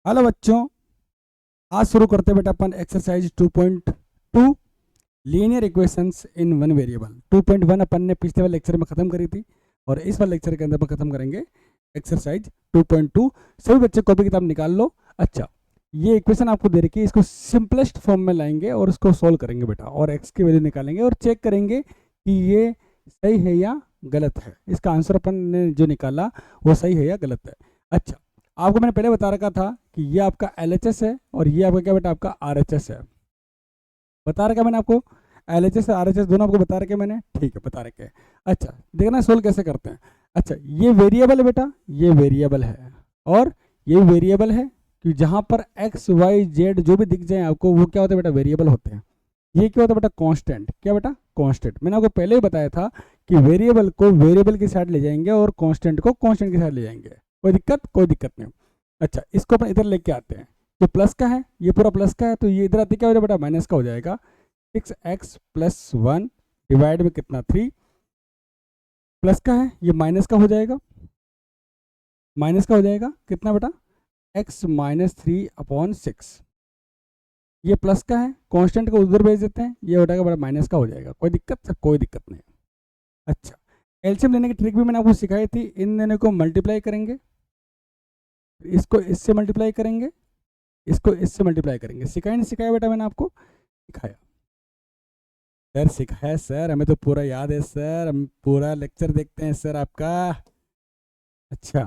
Hello बच्चों, आज शुरू करते हैं बेटा अपन exercise 2.2 linear equations in one variable. 2.1 अपन ने पिछले वाले लेक्चर में खत्म करी थी और इस वाले लेक्चर के अंदर अपन खत्म करेंगे एक्सरसाइज 2.2। सभी बच्चे कॉपी किताब निकाल लो। अच्छा, ये इक्वेशन आपको दे रखी है, इसको सिंपलेस्ट फॉर्म में लाएंगे और उसको सोल्व करेंगे बेटा, और एक्स की वैल्यू निकालेंगे और चेक करेंगे कि ये सही है या गलत है। इसका आंसर अपन ने जो निकाला वो सही है या गलत है। अच्छा, आपको मैंने पहले बता रखा था कि ये आपका LHS है और ये आपका क्या बेटा आपका RHS है। बता रखा मैंने आपको, LHS और RHS दोनों आपको बता रखे मैंने, ठीक है बता रखे। अच्छा, देखना सोल्व कैसे करते हैं। अच्छा, ये वेरिएबल है बेटा, ये वेरिएबल है और ये वेरिएबल है कि जहाँ पर एक्स वाई जेड जो भी दिख जाए आपको वो क्या होता है बेटा, वेरिएबल होते हैं। ये क्या होता है बेटा, कांस्टेंट। क्या बेटा, कांस्टेंट। मैंने आपको पहले ही बताया था कि वेरिएबल को वेरिएबल की साइड ले जाएंगे और कांस्टेंट को कांस्टेंट की साइड ले जाएंगे। कोई दिक्कत? कोई दिक्कत नहीं। अच्छा, इसको अपन इधर लेके आते हैं। जो प्लस का है ये पूरा प्लस का है, तो ये इधर आते क्या हो जाएगा बेटा, माइनस का हो जाएगा। 6x+1 डिवाइड में कितना 3, प्लस का है ये माइनस का हो जाएगा। माइनस का हो जाएगा कितना बेटा, x-3/6। ये प्लस का है, कांस्टेंट को उधर भेज देते हैं, ये हो जाएगा बड़ा माइनस का हो जाएगा। कोई दिक्कत सर? कोई दिक्कत नहीं। अच्छा, एलसीएम लेने की ट्रिक भी मैंने आपको सिखाई थी। इन दोनों को मल्टीप्लाई करेंगे, इसको इससे मल्टीप्लाई करेंगे, इसको इससे मल्टीप्लाई करेंगे। सिखाया नहीं सिखाया बेटा मैंने आपको? सिखाया सर, सिखाया सर, हमें तो पूरा याद है सर, हम पूरा लेक्चर देखते हैं सर आपका। अच्छा,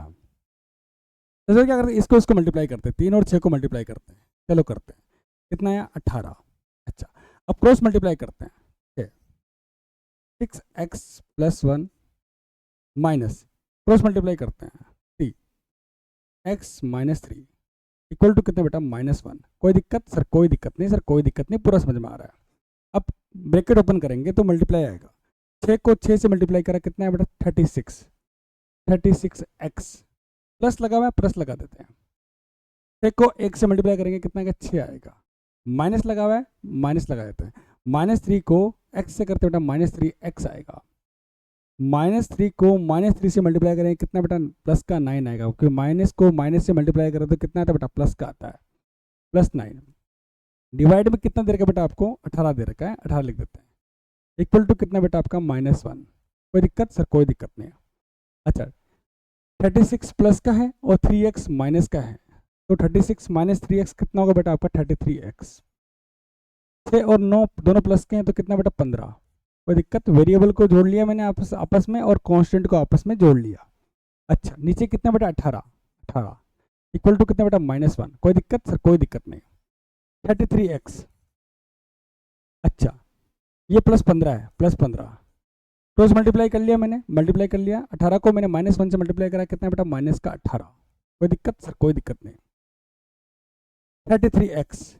तो सर क्या करते हैं, इसको इसको मल्टीप्लाई करते हैं, 3 और 6 को मल्टीप्लाई करते हैं। चलो करते हैं, कितना आया 18। अच्छा, अब क्रॉस मल्टीप्लाई करते हैं। 6x+1 माइनस क्रॉस मल्टीप्लाई करते हैं 3x-3 इक्वल टू कितने बेटा, -1। कोई दिक्कत सर? कोई दिक्कत नहीं सर, कोई दिक्कत नहीं, पूरा समझ में आ रहा है। अब ब्रैकेट ओपन करेंगे तो मल्टीप्लाई आएगा। 6 को 6 से मल्टीप्लाई करा कितना है बेटा, 36। 36x प्लस लगा हुआ है, प्लस लगा देते हैं। 6 को 1 से मल्टीप्लाई करेंगे कितना आएगा, 6 आएगा। माइनस लगा हुआ है, माइनस लगा देते हैं। -3 को x से करते बेटा, -3x आएगा। -3 को -3 से मल्टीप्लाई करेंगे कितना बेटा, प्लस का 9 आएगा, क्योंकि माइनस को माइनस से मल्टीप्लाई करें तो कितना आता है बेटा, प्लस का आता है, +9। डिवाइड में कितना दे रखा है बेटा आपको, 18 दे रखा है, 18 लिख देते हैं। इक्वल टू कितना बेटा आपका, -1। कोई दिक्कत सर? कोई दिक्कत नहीं। अच्छा, 36 प्लस का है और 3x माइनस का है, तो 36 माइनस 3x कितना होगा बेटा आपका, 33x। 6 और 9 दोनों प्लस के हैं तो कितना बेटा, 15। कोई दिक्कत? वेरिएबल को जोड़ लिया मैंने आपस में और कांस्टेंट को आपस में जोड़ लिया। अच्छा, नीचे कितना बेटा, 18। 18 इक्वल टू कितना बेटा, -1। कोई दिक्कत सर? कोई दिक्कत नहीं। 33x। अच्छा, ये +15 है, +15 क्रॉस मल्टीप्लाई कर लिया मैंने, मल्टीप्लाई कर लिया। 18 को मैंने -1 से मल्टीप्लाई करा, कितना बेटा, -18। कोई दिक्कत सर? कोई दिक्कत नहीं। 33x।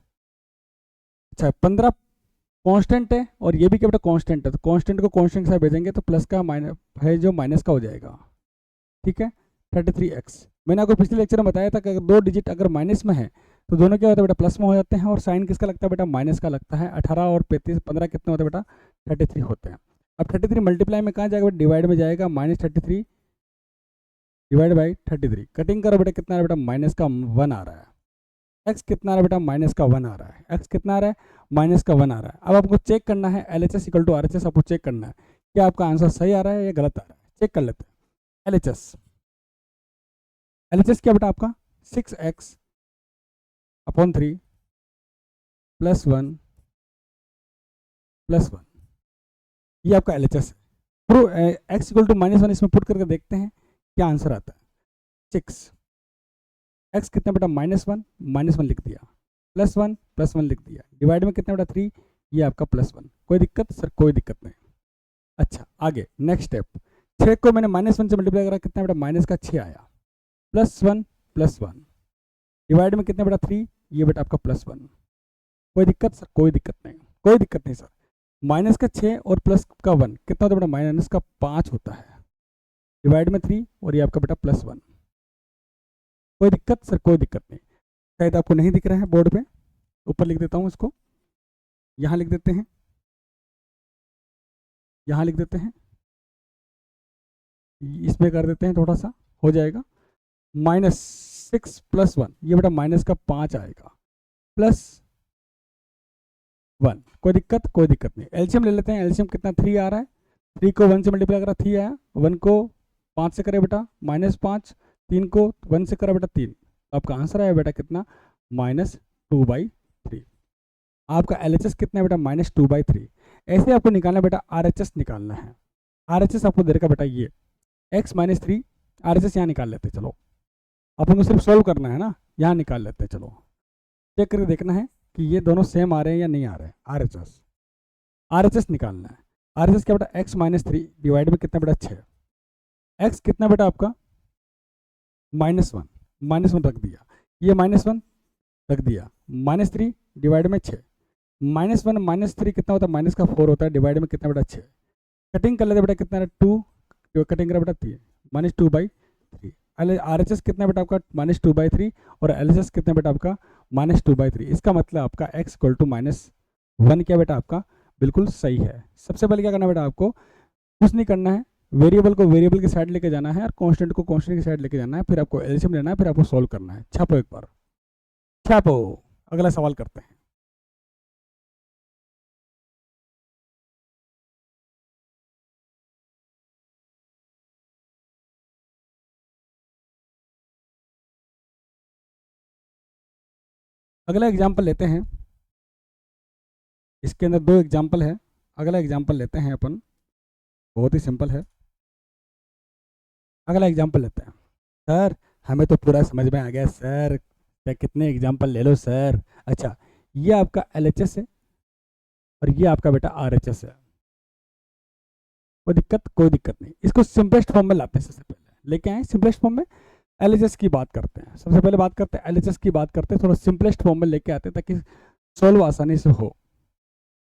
अच्छा, 15 कांस्टेंट है और ये भी क्या बेटा, कांस्टेंट है, तो कांस्टेंट को कांस्टेंट के साथ भेजेंगे तो प्लस का माइनस है जो माइनस का हो जाएगा। ठीक है, 33x। मैंने आपको पिछले लेक्चर में बताया था कि अगर 2 डिजिट अगर माइनस में है तो दोनों क्या होता है बेटा, प्लस में हो जाते हैं, और साइन किसका लगता है बेटा, माइनस का लगता है। 18 और 15 कितने होते हैं बेटा, 33 होते हैं। अब 33 मल्टीप्लाई में कहाँ जाएगा बेटा, डिवाइड में जाएगा। -33 डिवाइड बाई 33, कटिंग करो बेटा, कितना आ रहा है बेटा, -1 आ रहा है। एक्स कितना आ रहा है बेटा, -1 आ रहा है। एक्स कितना आ रहा है, -1 आ रहा है। अब आपको चेक करना है LHS = RHS, आपको चेक करना है क्या आपका आंसर सही आ रहा है या गलत आ रहा है। चेक कर लेते हैं। LHS क्या बेटा आपका, 6x/3 +1 +1, ये आपका LHS है। प्रो x = -1 इसमें पुट करके देखते हैं क्या आंसर आता है। 6 x कितना बेटा, -1 लिख दिया, +1 लिख दिया, डिवाइड में कितना बेटा, 3, ये आपका +1। कोई दिक्कत सर? कोई दिक्कत नहीं। अच्छा, आगे नेक्स्ट स्टेप। 6 को मैंने -1 से मल्टीप्लाई करा, कितना बेटा, -6 आया, +1 डिवाइड में कितना बेटा, 3, ये बेटा आपका +1। कोई दिक्कत सर? कोई दिक्कत नहीं। कोई दिक्कत नहीं सर। -6 और +1 कितना होता है बेटा, -5 होता है, डिवाइड में 3 और ये आपका बेटा +1। कोई दिक्कत सर? कोई दिक्कत नहीं। शायद आपको नहीं दिख रहा है बोर्ड पे, ऊपर लिख देता हूँ इसको, यहाँ लिख देते हैं, यहाँ लिख देते हैं, इसमें कर देते हैं, थोड़ा सा हो जाएगा। 6 प्लस 1, ये बेटा माइनस का 5 आएगा, प्लस 1, कोई दिक्कत नहीं। एलसीएम ले लेते हैं, एलसीएम कितना 3 आ रहा है, 3 को 1 से मल्टीप्लाई करा 3 आया, 1 को 5 से करे बेटा -5, 3 को 1 से करा बेटा 3, आपका आंसर आया बेटा कितना -2/3। आपका एलएचएस कितना है बेटा -2/3। ऐसे आपको निकालना बेटा आरएचएस निकालना है। आरएचएस आपको दे रखा बेटा ये x - 3, आरएचएस यहाँ निकाल लेते हैं। चलो अपन को सिर्फ सॉल्व करना है ना, यहाँ निकाल लेते हैं। चलो चेक करके देखना है कि ये दोनों सेम आ रहे हैं या नहीं आ रहे हैं। आरएचएस निकालना है। आरएचएस क्या बेटा x - 3 डिवाइड में कितना बेटा 6, x कितना बेटा आपका -1 रख दिया, ये -1 रख दिया, -3 डिवाइड में 6, -1 -3 कितना होता है माइनस का 4 होता है, डिवाइड में कितना बेटा 6, कटिंग कर लेते बेटा कितना है 2, कटिंग करा बेटा 3, -2/3। आरएचएस कितना बेटा आपका -2/3 और एलएचएस कितना बेटा आपका -2/3। इसका मतलब आपका x = -1 क्या बेटा आपका बिल्कुल सही है। सबसे पहले क्या करना बेटा आपको, कुछ नहीं करना है, वेरिएबल को वेरिएबल की साइड लेके जाना है और कांस्टेंट को कांस्टेंट की साइड लेके जाना है, फिर आपको एलसीएम लेना है, फिर आपको सॉल्व करना है। छापो एक बार, छापो। अगला सवाल करते हैं। अगला एग्जाम्पल लेते हैं, इसके अंदर 2 एग्जाम्पल है। अगला एग्जाम्पल लेते हैं अपन, बहुत ही सिंपल है। अगला एग्जाम्पल लेते हैं। सर हमें तो पूरा समझ में आ गया सर, क्या कितने एग्जाम्पल ले लो सर। अच्छा, ये आपका एलएचएस है और ये आपका बेटा आरएचएस है। कोई दिक्कत नहीं। इसको सिंपलेस्ट फॉर्म में लाते हैं। सबसे पहले लेके आए सिंपलेस्ट फॉर्म में, एलएचएस की बात करते हैं। सबसे पहले बात करते हैं एलएचएस की बात करते हैं, थोड़ा सिंपलेस्ट फॉर्म में लेके आते हैं ताकि सॉल्व आसानी से हो।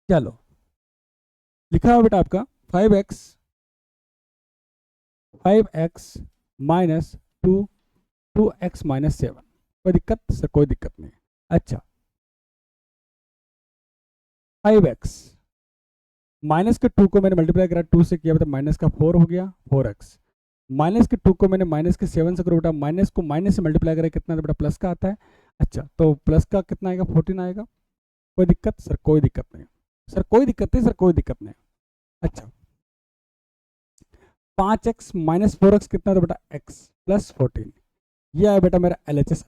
चलो लिखा हुआ बेटा आपका 5x - 2 2x - 7। कोई दिक्कत सर? कोई दिक्कत नहीं। अच्छा 5x माइनस के 2 को मैंने मल्टीप्लाई करा 2 से किया, मतलब माइनस का 4 हो गया 4x। माइनस के 2 को मैंने माइनस के 7 से करो बेटा, माइनस को माइनस से मल्टीप्लाई करा कितना बेटा प्लस का आता है। अच्छा तो प्लस का कितना आएगा 14 आएगा। कोई दिक्कत सर? कोई दिक्कत नहीं सर, कोई दिक्कत नहीं सर, कोई दिक्कत नहीं। अच्छा 5x - 4x कितना था बेटा x + 14, ये आया बेटा मेरा एलएचएस।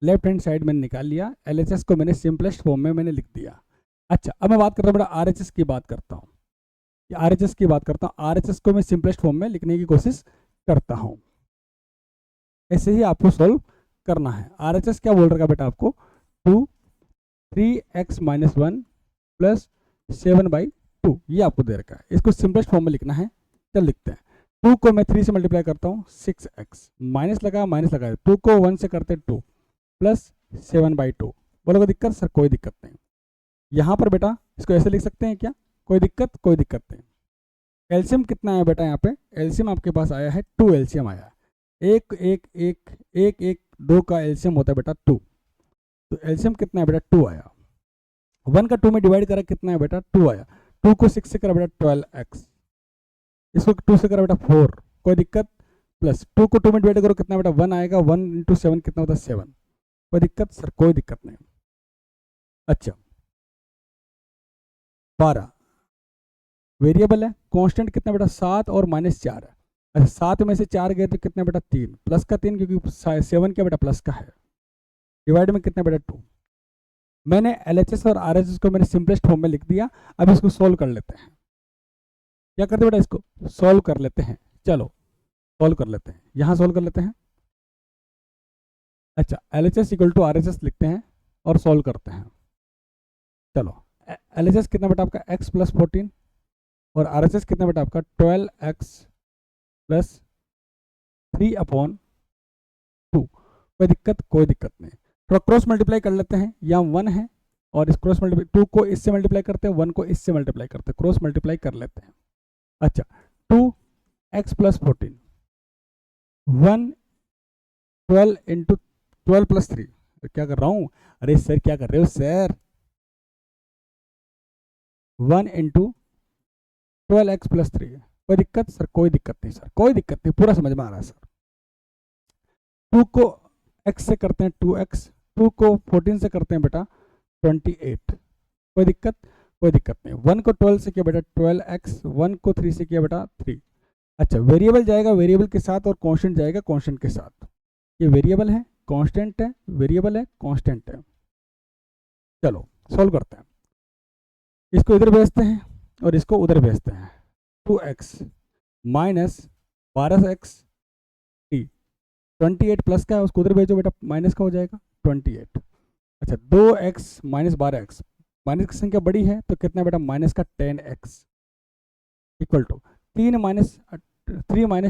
लेफ्ट हैंड साइड मैंने निकाल लिया, एलएचएस को मैंने सिंपलेस्ट फॉर्म में मैंने लिख दिया। अच्छा अब मैं बात करता हूँ बेटा आरएचएस की बात करता हूँ, आरएचएस की बात करता हूँ। आरएचएस को मैं सिंपलेस्ट फॉर्म में लिखने की कोशिश करता हूँ। ऐसे ही आपको सॉल्व करना है। आरएचएस क्या बोल रहा है बेटा आपको 3x - 1 + 7/2, ये आपको दे रखा है। इसको सिंपलेस्ट फॉर्म में लिखना है। चल लिखते हैं। 2 को मैं 3 से मल्टीप्लाई करता हूँ 6x, माइनस लगा 2 को 1 से करते 2 + 7/2। बोलोगे दिक्कत सर? कोई दिक्कत नहीं। यहाँ पर बेटा इसको ऐसे लिख सकते हैं क्या? कोई दिक्कत? कोई दिक्कत नहीं। एलसीएम कितना है बेटा? यहाँ पे एलसीएम आपके पास आया है 2 एलसीएम आया है। 1 1 1 1 1 2 का एलसीएम होता है बेटा 2, तो एलसीएम कितना है बेटा 2 आया। 1 का 2 में डिवाइड करा कितना है बेटा 2 आया। 2 को 6 से करा बेटा 12x, इसको 2 से करा बेटा 4। कोई दिक्कत? प्लस 2 को 2 में डिवाइड करो कितना बेटा 1 आएगा, 1 × 7 कितना होता है 7। कोई दिक्कत सर? कोई दिक्कत नहीं। अच्छा 12 वेरिएबल है, कांस्टेंट कितना बेटा 7 और -4 है। अच्छा 7 में से 4 गए तो कितना बेटा 3, प्लस का 3 क्योंकि 7 क्या बेटा प्लस का है, डिवाइड में कितना बेटा 2। मैंने एलएचएस और आरएचएस को मैंने सिंपलेस्ट फॉर्म में लिख दिया। अब इसको सोल्व कर लेते हैं। क्या करते बेटा? इसको सोल्व कर लेते हैं। चलो सोल्व कर लेते हैं, यहाँ सोल्व कर लेते हैं। अच्छा एलएचएस = आरएचएस लिखते हैं और सोल्व करते हैं। चलो एलएचएस कितना बेटा आपका x + 14 और आरएचएस कितना बेटा आपका 12x + 3/2। कोई दिक्कत? कोई दिक्कत नहीं। थोड़ा क्रॉस मल्टीप्लाई कर लेते हैं। यहाँ 1 है और इस क्रॉस मल्टीप्लाई 2 को इससे मल्टीप्लाई करते हैं, 1 को इससे मल्टीप्लाई करते हैं, क्रॉस मल्टीप्लाई कर लेते हैं। अच्छा 2x + 14 1 12 × 12 + 3। क्या कर रहा हूँ? अरे सर क्या कर रहे हो सर? 1 × 12x + 3। कोई दिक्कत सर? कोई दिक्कत नहीं सर, कोई दिक्कत नहीं, पूरा समझ में आ रहा है सर। 2 को एक्स से करते हैं 2x, 2 को 14 से करते हैं बेटा 28, कोई दिक्कत? कोई दिक्कत नहीं। 1 को 12 से किया बेटा 12x, 1 को 3 से किया बेटा 3। अच्छा, वेरिएबल जाएगा वेरिएबल के साथ और कांस्टेंट जाएगा कांस्टेंट के साथ। ये वेरिएबल है, कांस्टेंट है, वेरिएबल है, कांस्टेंट है। चलो सॉल्व करते हैं। इसको इधर भेजते हैं और इसको उधर भेजते हैं। 2x माइनस 12x 28 प्लस का है, उसको उधर भेजो बेटा, माइनस का हो जाएगा 28। अच्छा, 2x माइनस 12x, माइनस की संख्या बड़ी है तो कितना बेटा, माइनस का 10x इक्वल टू 3 माइनस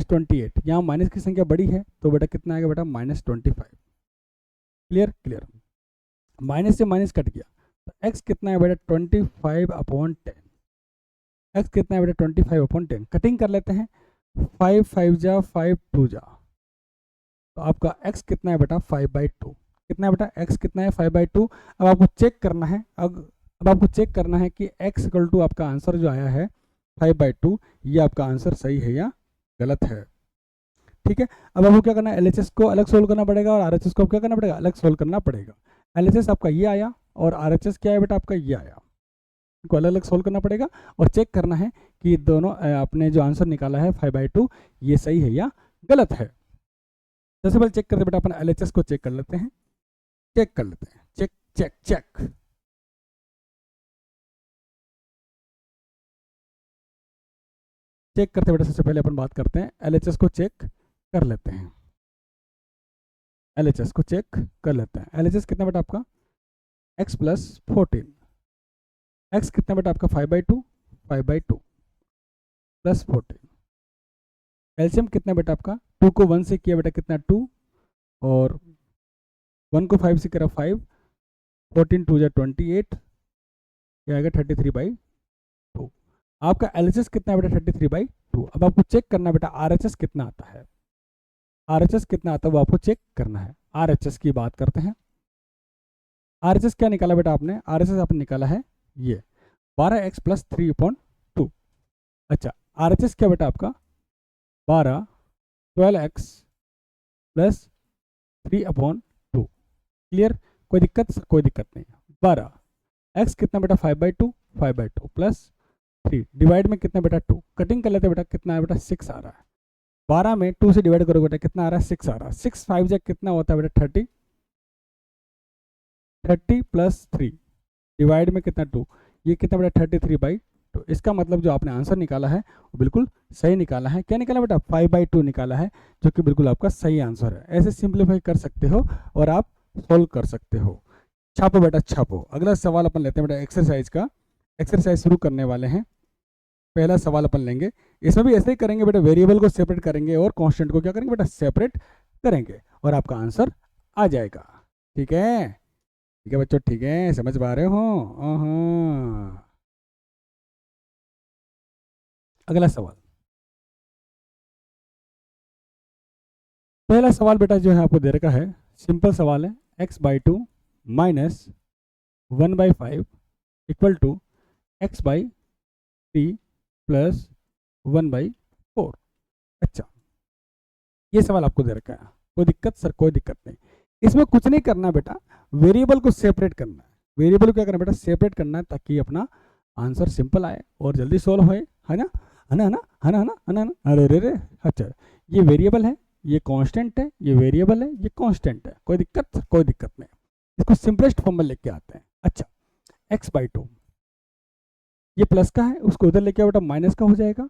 28, यहाँ माइनस की संख्या बड़ी है तो बेटा कितना आएगा बेटा, माइनस 25। क्लियर? क्लियर। माइनस से माइनस कट गया तो x कितना है बेटा, 25/10। x कितना है बेटा, 25/10। कटिंग कर लेते हैं, 5 5 जा 5 2 जा, तो आपका x कितना है बेटा, 5/2। कितना है बेटा, x कितना है, 5/2। अब आपको चेक करना है, अब आपको चेक करना है कि x इक्वल टू आपका आंसर जो आया है 5/2, ये आपका आंसर सही है या गलत है। ठीक है, अब आपको क्या करना है, LHS को अलग सोल्व करना पड़ेगा और RHS को क्या करना पड़ेगा, अलग सोल्व करना पड़ेगा। LHS आपका ये आया और RHS क्या है बेटा, आपका ये आया, इनको अलग अलग सोल्व करना पड़ेगा और चेक करना है कि दोनों आपने जो आंसर निकाला है 5/2 ये सही है या गलत है। सबसे पहले चेक करते बेटा, अपन LHS को चेक कर लेते हैं, चेक कर लेते हैं, चेक चेक चेक। चेक करते बेटा, सबसे पहले अपन बात करते हैं LHS को चेक कर लेते हैं। LHS को चेक कर लेते हैं। LHS कितना बेटा आपका, x प्लस 14, x कितना बेटा आपका 5/2 प्लस 14। एलसीएम कितना बेटा आपका, 2 को 1 से किया बेटा कितना 2, और 1 को 5 से करा 5, 14 2 जा 28, ये आएगा 33/2। आपका LHS कितना है बेटा, 33/2। अब आपको चेक करना बेटा RHS कितना आता है, RHS कितना आता है वो आपको चेक करना है। RHS की बात करते हैं। RHS क्या निकाला बेटा आपने, RHS आपने निकाला है ये 12x प्लस 3/2। अच्छा, RHS क्या बेटा आपका 12x प्लस 3/2। क्लियर? कोई दिक्कत? कोई दिक्कत नहीं। 12x कितना बेटा 5/2 प्लस 3 डिवाइड में कितना बेटा 2, कटिंग कर लेते बेटा, कितना है बेटा 6 आ रहा है। 12 में 2 से डिवाइड करोगे बेटा कितना आ रहा है, 6 आ रहा है। 6 5 जा कितना होता है बेटा 30 प्लस 3 डिवाइड में कितना 2, ये कितना बेटा 33/2। इसका मतलब जो आपने आंसर निकाला है वो बिल्कुल सही निकाला है। क्या निकाला बेटा, 5/2 निकाला है, जो कि बिल्कुल आपका सही आंसर है। ऐसे सिंप्लीफाई कर सकते हो और आप सोल्व कर सकते हो। छापो बेटा छापो। अगला सवाल अपन लेते हैं बेटा एक्सरसाइज का। एक्सरसाइज शुरू करने वाले हैं। पहला सवाल अपन लेंगे, इसमें भी ऐसे ही करेंगे बेटा, वेरिएबल को सेपरेट करेंगे और कांस्टेंट को क्या करेंगे बेटा, सेपरेट करेंगे और आपका आंसर आ जाएगा। ठीक है? ठीक है बच्चों, ठीक है, समझ पा रहे हो? अगला सवाल, पहला सवाल बेटा जो है आपको दे रखा है, सिंपल सवाल है। x/2 minus 1/5 equal to x/3 plus 1/4। अच्छा, ये सवाल आपको दे रखा है। कोई दिक्कत सर? कोई दिक्कत नहीं। इसमें कुछ नहीं करना बेटा, वेरिएबल को सेपरेट करना है। वेरिएबल को क्या करना बेटा, सेपरेट करना है, ताकि अपना आंसर सिंपल आए और जल्दी सोल्व होए, है ना? है ना? है ना? है ना? है ना? है ना? अरे रे रे। अच्छा, ये वेरिएबल है, ये कांस्टेंट है, ये वेरिएबल है, ये कांस्टेंट है। कोई दिक्कत? कोई दिक्कत नहीं। इसको सिंपलेस्ट फॉर्म में लेके आते हैं। अच्छा, x/2 ये प्लस का है, उसको उधर लेके आओ बेटा, माइनस का हो जाएगा।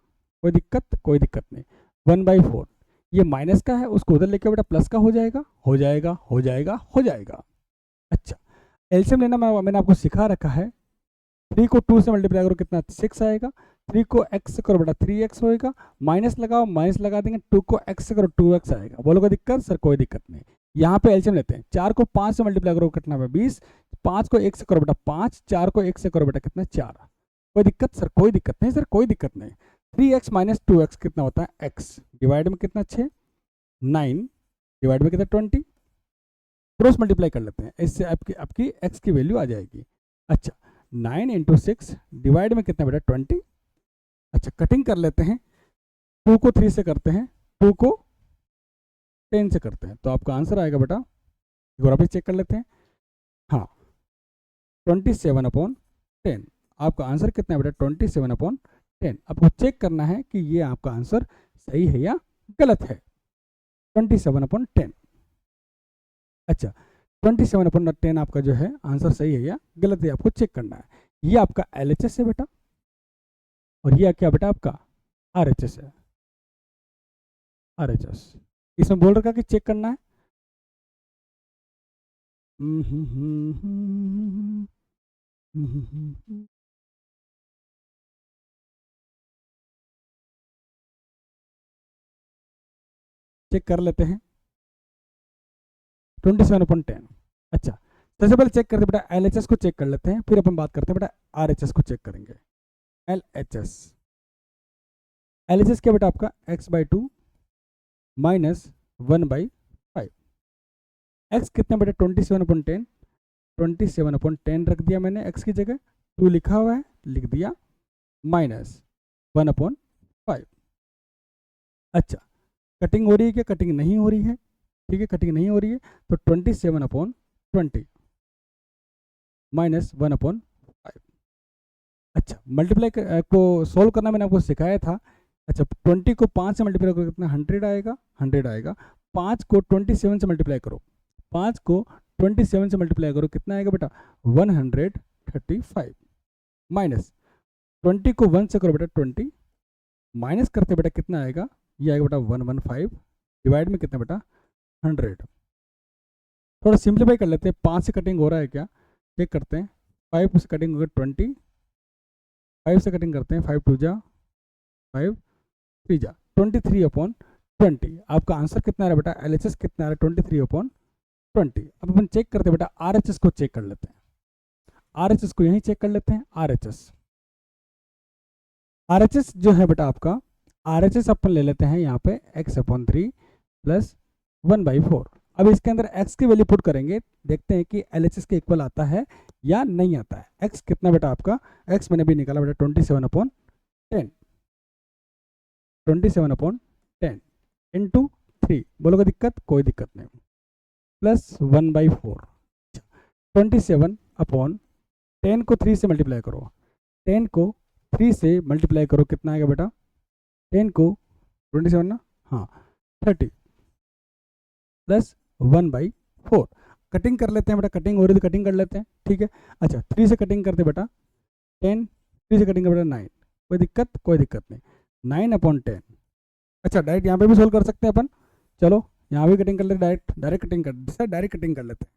कोई दिक्कत? कोई दिक्कत नहीं। 1/4 ये माइनस का है, उसको उधर लेके आओ बेटा, प्लस का हो जाएगा, हो जाएगा, हो जाएगा, हो जाएगा। अच्छा, एलसीएम लेना मैंने आपको सिखा रखा है। 3 को 2 से मल्टीप्लाई करो कितना 6 आएगा। 3 को x से करो बेटा 3x होएगा। माइनस लगाओ, माइनस लगा देंगे। 2 को x से करो 2x आएगा। बोलो कोई दिक्कत? सर कोई दिक्कत नहीं। यहाँ पे एलसीएम लेते हैं। 4 को 5 से मल्टीप्लाई करो कितना है 20। 5 को 1 से करो बेटा 5, 4 को 1 से करो बेटा कितना 4। कोई दिक्कत? सर कोई दिक्कत नहीं। सर कोई दिक्कत नहीं। 3x माइनस 2x कितना होता है x, डिवाइड में कितना 6, 9 डिवाइड में कितना 20। क्रॉस मल्टीप्लाई कर लेते हैं, इससे आपकी x की वैल्यू आ जाएगी। अच्छा, 9 इंटू 6 डिवाइड में कितना बेटा 20। अच्छा, कटिंग कर लेते हैं। 2 को 3 से करते हैं, 2 को 10 से करते हैं, तो आपका आंसर आएगा बेटा एक बार वापस चेक कर लेते हैं। हाँ 27/10 आपका आंसर कितना है बेटा 27/10। आपको चेक करना है कि ये आपका आंसर सही है या गलत है। 27/10। अच्छा 27/10 आपका जो है आंसर सही है या गलत है आपको चेक करना है। ये आपका LHS है बेटा और ये क्या बेटा आपका RHS है। RHS इसमें बोल रखा कि चेक करना है। चेक कर लेते हैं 27/10। अच्छा सबसे पहले चेक करते बेटा LHS को चेक कर लेते हैं, फिर अपन बात करते हैं बेटा RHS को चेक करेंगे। LHS क्या बेटा आपका x/2 माइनस 1/5। x कितना बेटा 27/10। 27/10 रख दिया मैंने x की जगह, 2 लिखा हुआ है लिख दिया, माइनस 1/5। अच्छा कटिंग हो रही है क्या, कटिंग नहीं हो रही है, ठीक है कटिंग नहीं हो रही है, तो 27/20 माइनस 1/5। अच्छा मल्टीप्लाई को सोल्व करना मैंने आपको सिखाया था। अच्छा 20 को 5 से मल्टीप्लाई करो कितना 100 आएगा, 100 आएगा। 5 को 27 से मल्टीप्लाई करो, 5 को 27 से मल्टीप्लाई करो कितना आएगा बेटा 135। माइनस 20 को 1 से करो बेटा 20, माइनस करते बेटा कितना आएगा, ये आएगा बेटा 115। डिवाइड में कितना बेटा 100। थोड़ा सिंप्लीफाई कर लेते हैं, 5 से कटिंग हो रहा है क्या चेक करते हैं। 5 से कटिंग होगा 20, 5 से कटिंग करते हैं, 5 2 जा 5 3 जा 23/20। आपका आंसर कितना आ रहा है बेटा LHS कितना आ रहा है 23/20। अब अपन चेक करते हैं बेटा RHS को चेक कर लेते हैं। RHS को यहीं चेक कर लेते हैं। RHS जो है बेटा आपका RHS अपन ले लेते हैं यहाँ पे x/3 प्लस 1/4। अब इसके अंदर x की वैल्यू पुट करेंगे, देखते हैं कि LHS के इक्वल आता है या नहीं आता है। x कितना बेटा आपका, x मैंने भी निकाला बेटा 27/10। 27/10 इंटू 3, बोलोगे दिक्कत, कोई दिक्कत नहीं, प्लस 1/4। 27/10 को 3 से मल्टीप्लाई करो, 10 को 3 से मल्टीप्लाई करो कितना आएगा बेटा, 10 को 27 ना, हाँ 30 प्लस 1/4। कटिंग कर लेते हैं बेटा, कटिंग हो रही थी कटिंग कर लेते हैं, ठीक है। अच्छा 3 से कटिंग करते बेटा 10, 3 से कटिंग कर बेटा 9, कोई दिक्कत, कोई दिक्कत नहीं, 9/10। अच्छा डायरेक्ट यहाँ पे भी सोल्व कर सकते हैं अपन, चलो यहाँ भी कटिंग कर लेते, डायरेक्ट कटिंग कर, डायरेक्ट कटिंग कर लेते हैं।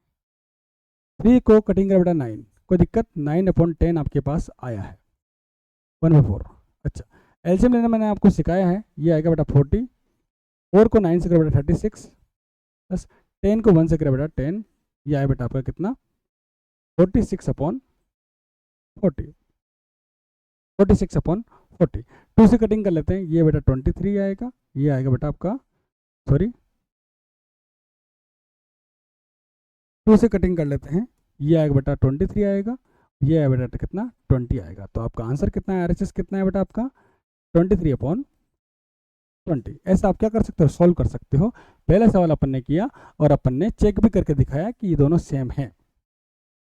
3 को कटिंग कर बेटा 9, कोई दिक्कत, 9/10 आपके पास आया है 1/4। अच्छा एलसीएम लेना मैंने आपको सिखाया है, ये आएगा बेटा 40। 4 को 9 से करो बेटा 36 प्लस 10 को 1 से करो बेटा 10, ये आया बेटा आपका कितना 46/40। 46/40। 2 से कटिंग कर लेते हैं, ये बेटा 23 आएगा, ये आएगा बेटा आपका, सॉरी 2 से कटिंग कर लेते हैं, ये आएगा बेटा 23 आएगा, ये आएगा बेटा कितना 20 आएगा। तो आपका आंसर कितना है RHS कितना है बेटा आपका 23/20। ऐसा आप क्या कर सकते हो, सॉल्व कर सकते हो। पहला सवाल अपन ने किया और अपन ने चेक भी करके दिखाया कि ये दोनों सेम है।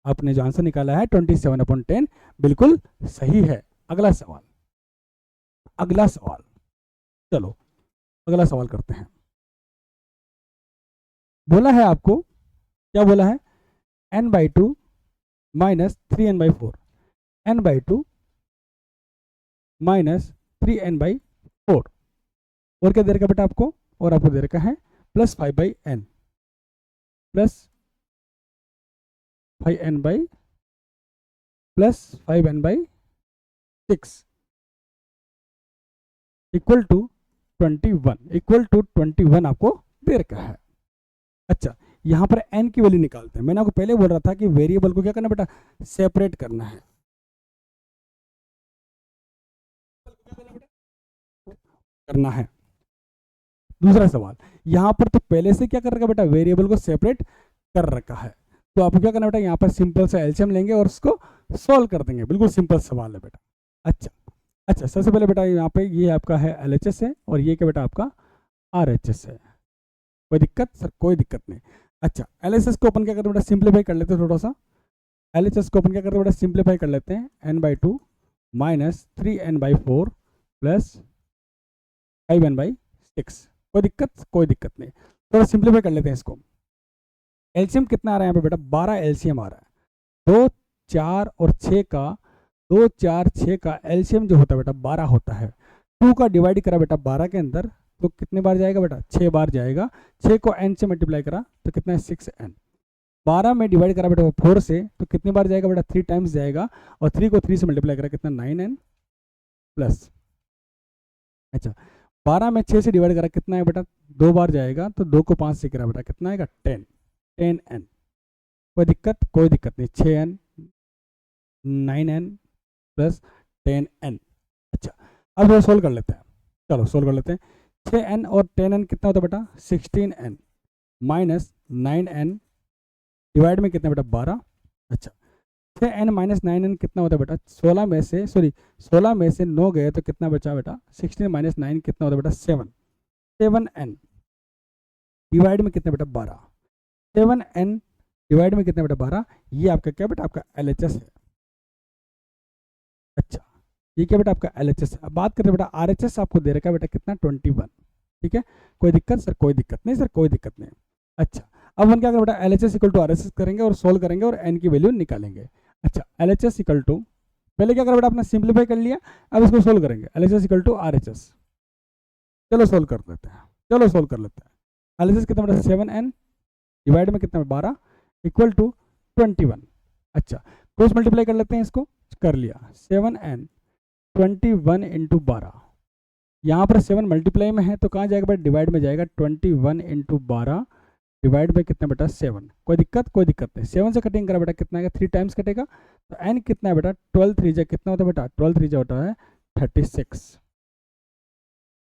आपने जो आंसर निकाला है 27/10 बिल्कुल सही है। अगला सवाल, अगला सवाल, चलो अगला सवाल करते हैं। बोला है आपको, क्या बोला है, n/2 minus 3n/4, n/2 minus 3n/4, और क्या दे रखा बेटा आपको, और आपको दे रखा है plus 5/n, plus 5n plus 5n/6 equal to 21, equal to 21 आपको दे रखा है। अच्छा यहाँ पर n की वैल्यू निकालते हैं। मैंने आपको पहले बोल रहा था कि वेरिएबल को क्या करना बेटा, सेपरेट करना है। करना है। दूसरा सवाल, यहाँ पर तो पहले से क्या कर रखा बेटा, वेरिएबल को सेपरेट कर रखा है। तो आपको क्या करना बेटा, यहाँ पर सिंपल सा एलसीएम लेंगे और उसको सॉल्व कर देंगे। बिल्कुल सिंपल सवाल है बेटा। अच्छा सबसे पहले बेटा यहाँ पे ये आपका है LHS है और ये क्या बेटा आपका RHS है। कोई दिक्कत सर, कोई दिक्कत नहीं। अच्छा, LHS को अपन क्या करते हैं बेटा, सिंप्लीफाई कर लेते हैं थोड़ा सा। LHS को अपन क्या करते हैं बेटा, सिंप्लीफाई कर लेते हैं, n/2 minus 3n/4 plus 5n/6। कोई दिक्कत? कोई दिक्कत नहीं। थोड़ा सिंप्लीफाई कर लेते हैं इसको। एलसीएम कितना आ रहा है यहाँ पे बेटा, 12 एलसीएम आ रहा है। 2, 4 और 6 का 2, 4, 6 का एलसीएम जो होता है बेटा 12 होता है। 2 का डिवाइड करा बेटा 12 के अंदर तो कितने बार जाएगा बेटा, 6 बार जाएगा। 6 को n से मल्टीप्लाई करा तो कितना है 6n। 12 में डिवाइड करा बेटा 4 से तो कितनी बार जाएगा बेटा, 3 टाइम्स जाएगा। और 3 को 3 से मल्टीप्लाई करा कितना 9n प्लस, अच्छा 12 में 6 से डिवाइड करा कितना है बेटा, 2 बार जाएगा। तो 2 को 5 से करा बेटा कितना आएगा 10n। कोई दिक्कत? कोई दिक्कत नहीं। 6n 9n plus 10n। अच्छा, अब ये सोल्व कर लेते हैं। चलो सोल्व कर लेते हैं। 6n और 10n कितना होता है बेटा, 16n माइनस 9n डिवाइड में कितना बेटा 12। अच्छा, 6n माइनस 9n कितना होता है बेटा, 16 में से 9 गए तो कितना बचा बेटा, 16 माइनस 9 कितना होता है बेटा 7। 7n डिवाइड में कितना बेटा 12। 7n डिवाइड में कितना बेटा 12। ये आपका क्या बेटा, आपका LHS है। अच्छा, ये क्या बेटा आपका LHS है। अब बात करें बेटा RHS, आपको दे रखा है बेटा कितना 21। ठीक है, कोई दिक्कत सर? कोई दिक्कत नहीं सर, कोई दिक्कत नहीं। अच्छा, अब हम क्या करें बेटा, LHS इक्वल टू RHS करेंगे और सोल्व करेंगे और n की वैल्यू निकालेंगे। अच्छा, LHS इक्वल टू, पहले क्या करें बेटा, आपने सिंप्लीफाई कर लिया, अब इसको सोल्व करेंगे। LHS इक्वल टू RHS, चलो सोल्व कर लेते हैं। चलो सोल्व कर लेते हैं। LHS कितना बेटा 7n डिवाइड में कितना 12 इक्वल टू 21। अच्छा, क्रॉस मल्टीप्लाई कर लेते हैं, इसको कर लिया। 7n 21 इंटू 12, यहाँ पर 7 मल्टीप्लाई में है तो कहाँ जाएगा बेटा, डिवाइड में जाएगा। 21 इंटू 12 डिवाइड में कितना बेटा 7। कोई दिक्कत? कोई दिक्कत नहीं। 7 से कटिंग करा बेटा कितना आएगा, 3 टाइम्स कटेगा। तो n कितना है बेटा, 12 3 जा कितना होता है बेटा, 12 3 जा होता है 36।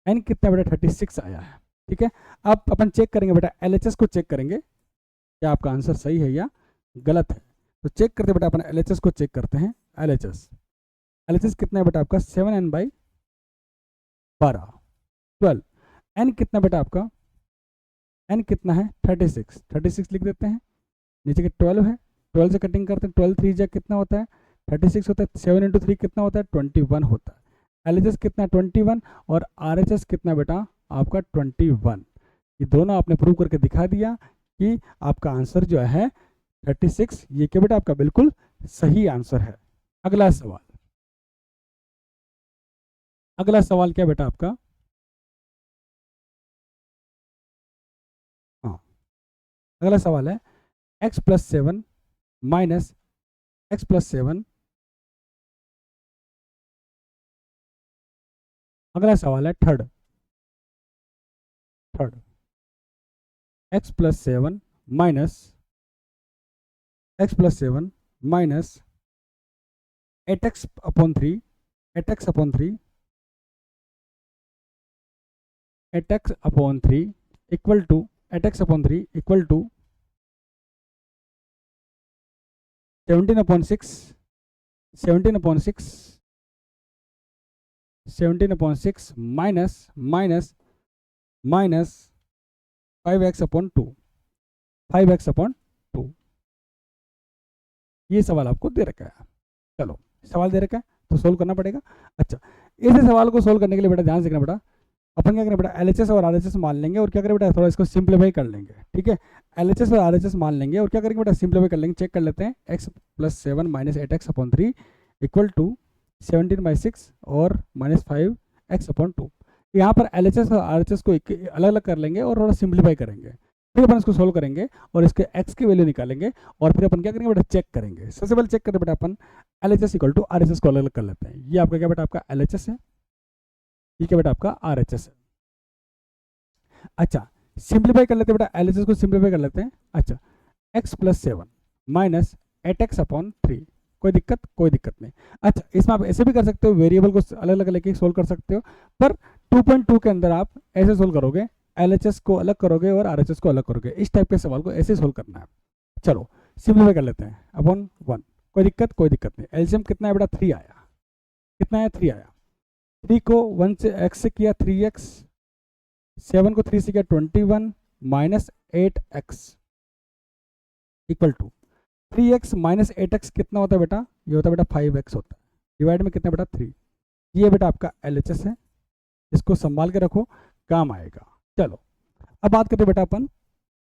n कितना बेटा 36 आया है। ठीक है, अब अपन चेक करेंगे बेटा, LHS को चेक करेंगे क्या आपका आंसर सही है या गलत है। तो चेक करते बेटा अपन LHS को चेक करते हैं। LHS कितना है बेटा आपका 7n/12 12। n कितना बेटा आपका, n कितना है 36 लिख देते हैं। नीचे के 12 है, 12 से कटिंग करते हैं। 12 3 जा कितना होता है 36 होता है। 7 इंटू 3 कितना होता है 21 होता है। LHS कितना 21 और RHS कितना बेटा आपका 21। ये दोनों आपने प्रूव करके दिखा दिया कि आपका आंसर जो है 36, ये क्या बेटा आपका बिल्कुल सही आंसर है। अगला सवाल, अगला सवाल क्या बेटा आपका, हाँ अगला सवाल है x+7 माइनस x+7। अगला सवाल है third x+7 minus x+7 minus 8x/3 8x/3 8x/3 equal to 8x/3 equal to 17/6 17/6 minus 5x/2 5x/2। ये सवाल आपको दे रखा है। चलो सवाल दे रखा है तो सोल्व करना पड़ेगा। अच्छा, इस सवाल को सोल्व करने के लिए बेटा ध्यान से देखना बेटा, अपन क्या करें बेटा LHS और RHS मान लेंगे और क्या करें बेटा थोड़ा इसको सिंप्लीफाई कर लेंगे। ठीक है, LHS और RHS मान लेंगे और क्या करेंगे बेटा सिंप्लीफाई कर लेंगे। चेक कर लेते हैं, x+7 minus 8x/3 equal to 17/6 और माइनस 5x/2। यहाँ पर LHS और RHS को अलग अलग कर लेंगे और थोड़ा सिंप्लीफाई करेंगे। फिर अपन इसको सोल्व करेंगे और इसके x की वैल्यू निकालेंगे और फिर अपन क्या करेंगे बेटा चेक करेंगे। सबसे पहले चेक करें बेटा अपन LHS इक्वल टू RHS को अलग अलग कर लेते हैं। ये आपका क्या बेटा आपका LHS है, ये क्या बेटा आपका RHS है। अच्छा, सिंप्लीफाई कर लेते हैं बेटा, LHS को सिंप्लीफाई कर लेते हैं। अच्छा, x+7 माइनस 8x/3, कोई दिक्कत? कोई दिक्कत नहीं। अच्छा, इसमें आप ऐसे भी कर सकते हो, वेरिएबल को अलग अलग लेके सोल्व कर सकते हो, पर 2.2 के अंदर आप ऐसे सोल्व करोगे, LHS को अलग करोगे और RHS को अलग करोगे। इस टाइप के सवाल को ऐसे सोल्व करना है। चलो सिंप्लीफाई कर लेते हैं अपॉन 1, कोई दिक्कत? कोई दिक्कत नहीं। एलसीएम कितना है बेटा 3 आया, कितना है 3 आया। 3 को 1 से x से किया 3x, 7 को 3 से किया 21 minus 8x equal to 3x minus 8x कितना होता है बेटा, ये होता है बेटा 5x होता है, डिवाइड में कितना बेटा 3। ये बेटा आपका LHS है, इसको संभाल के रखो, काम आएगा। चलो अब बात करते हैं बेटा अपन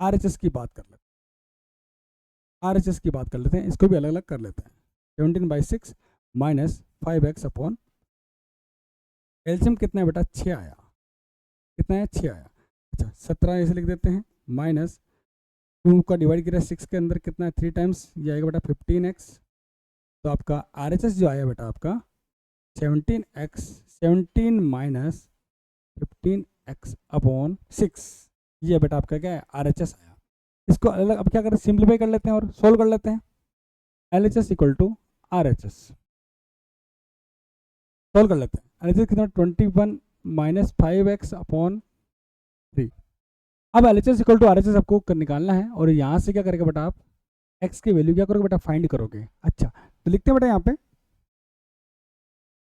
RHS की बात कर लेते हैं, RHS की बात कर लेते हैं, इसको भी अलग अलग कर लेते हैं। 17/6 माइनस 5x अपॉन एल्सियम कितना है बेटा 6 आया, कितना है 6 आया। अच्छा 17 ऐसे लिख देते हैं, माइनस 2 का डिवाइड किया 6 के अंदर कितना है 3 टाइम्स, ये आएगा बेटा 15x। तो आपका RHS जो आया बेटा आपका 17x, 17 माइनस 15x अपॉन 6, ये बेटा आपका क्या है RHS आया। इसको अलग अब क्या करें, सिंप्लीफाई कर लेते हैं और सोल्व कर लेते हैं। LHS equal to RHS, solve कर लेते हैं। LHS कितना 21 माइनस 5x अपॉन 3। अब LHS इक्वल टू RHS आपको निकालना है, और यहाँ से क्या करेगा बेटा आप x की वैल्यू क्या करोगे बेटा फाइंड करोगे। अच्छा तो लिखते हैं बेटा यहाँ पे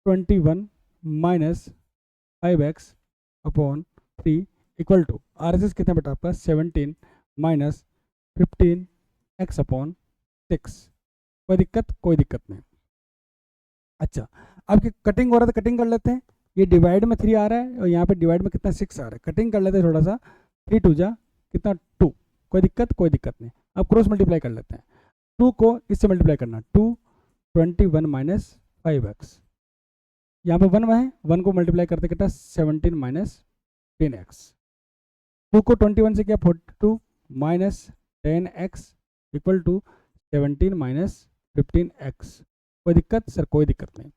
21 minus 5x upon 3 equal to RHS कितना बेटा आपका 17 माइनस 15x अपॉन 6। कोई दिक्कत, कोई दिक्कत नहीं। अच्छा अब कटिंग हो रहा था, कटिंग कर लेते हैं। ये डिवाइड में 3 आ रहा है और यहाँ पे डिवाइड में कितना 6 आ रहा है, कटिंग कर लेते हैं थोड़ा सा। 3 2 जा कितना 2, कोई दिक्कत, कोई दिक्कत नहीं। अब क्रॉस मल्टीप्लाई कर लेते हैं, 2 को इससे मल्टीप्लाई करना, 2 21 माइनस 5x, यहाँ पे 1 है, 1 को मल्टीप्लाई करते कितना 17 माइनस 10x। 2 को 21 से क्या 42 minus 10x equal to 17 minus 15x। कोई दिक्कत सर, कोई दिक्कत नहीं।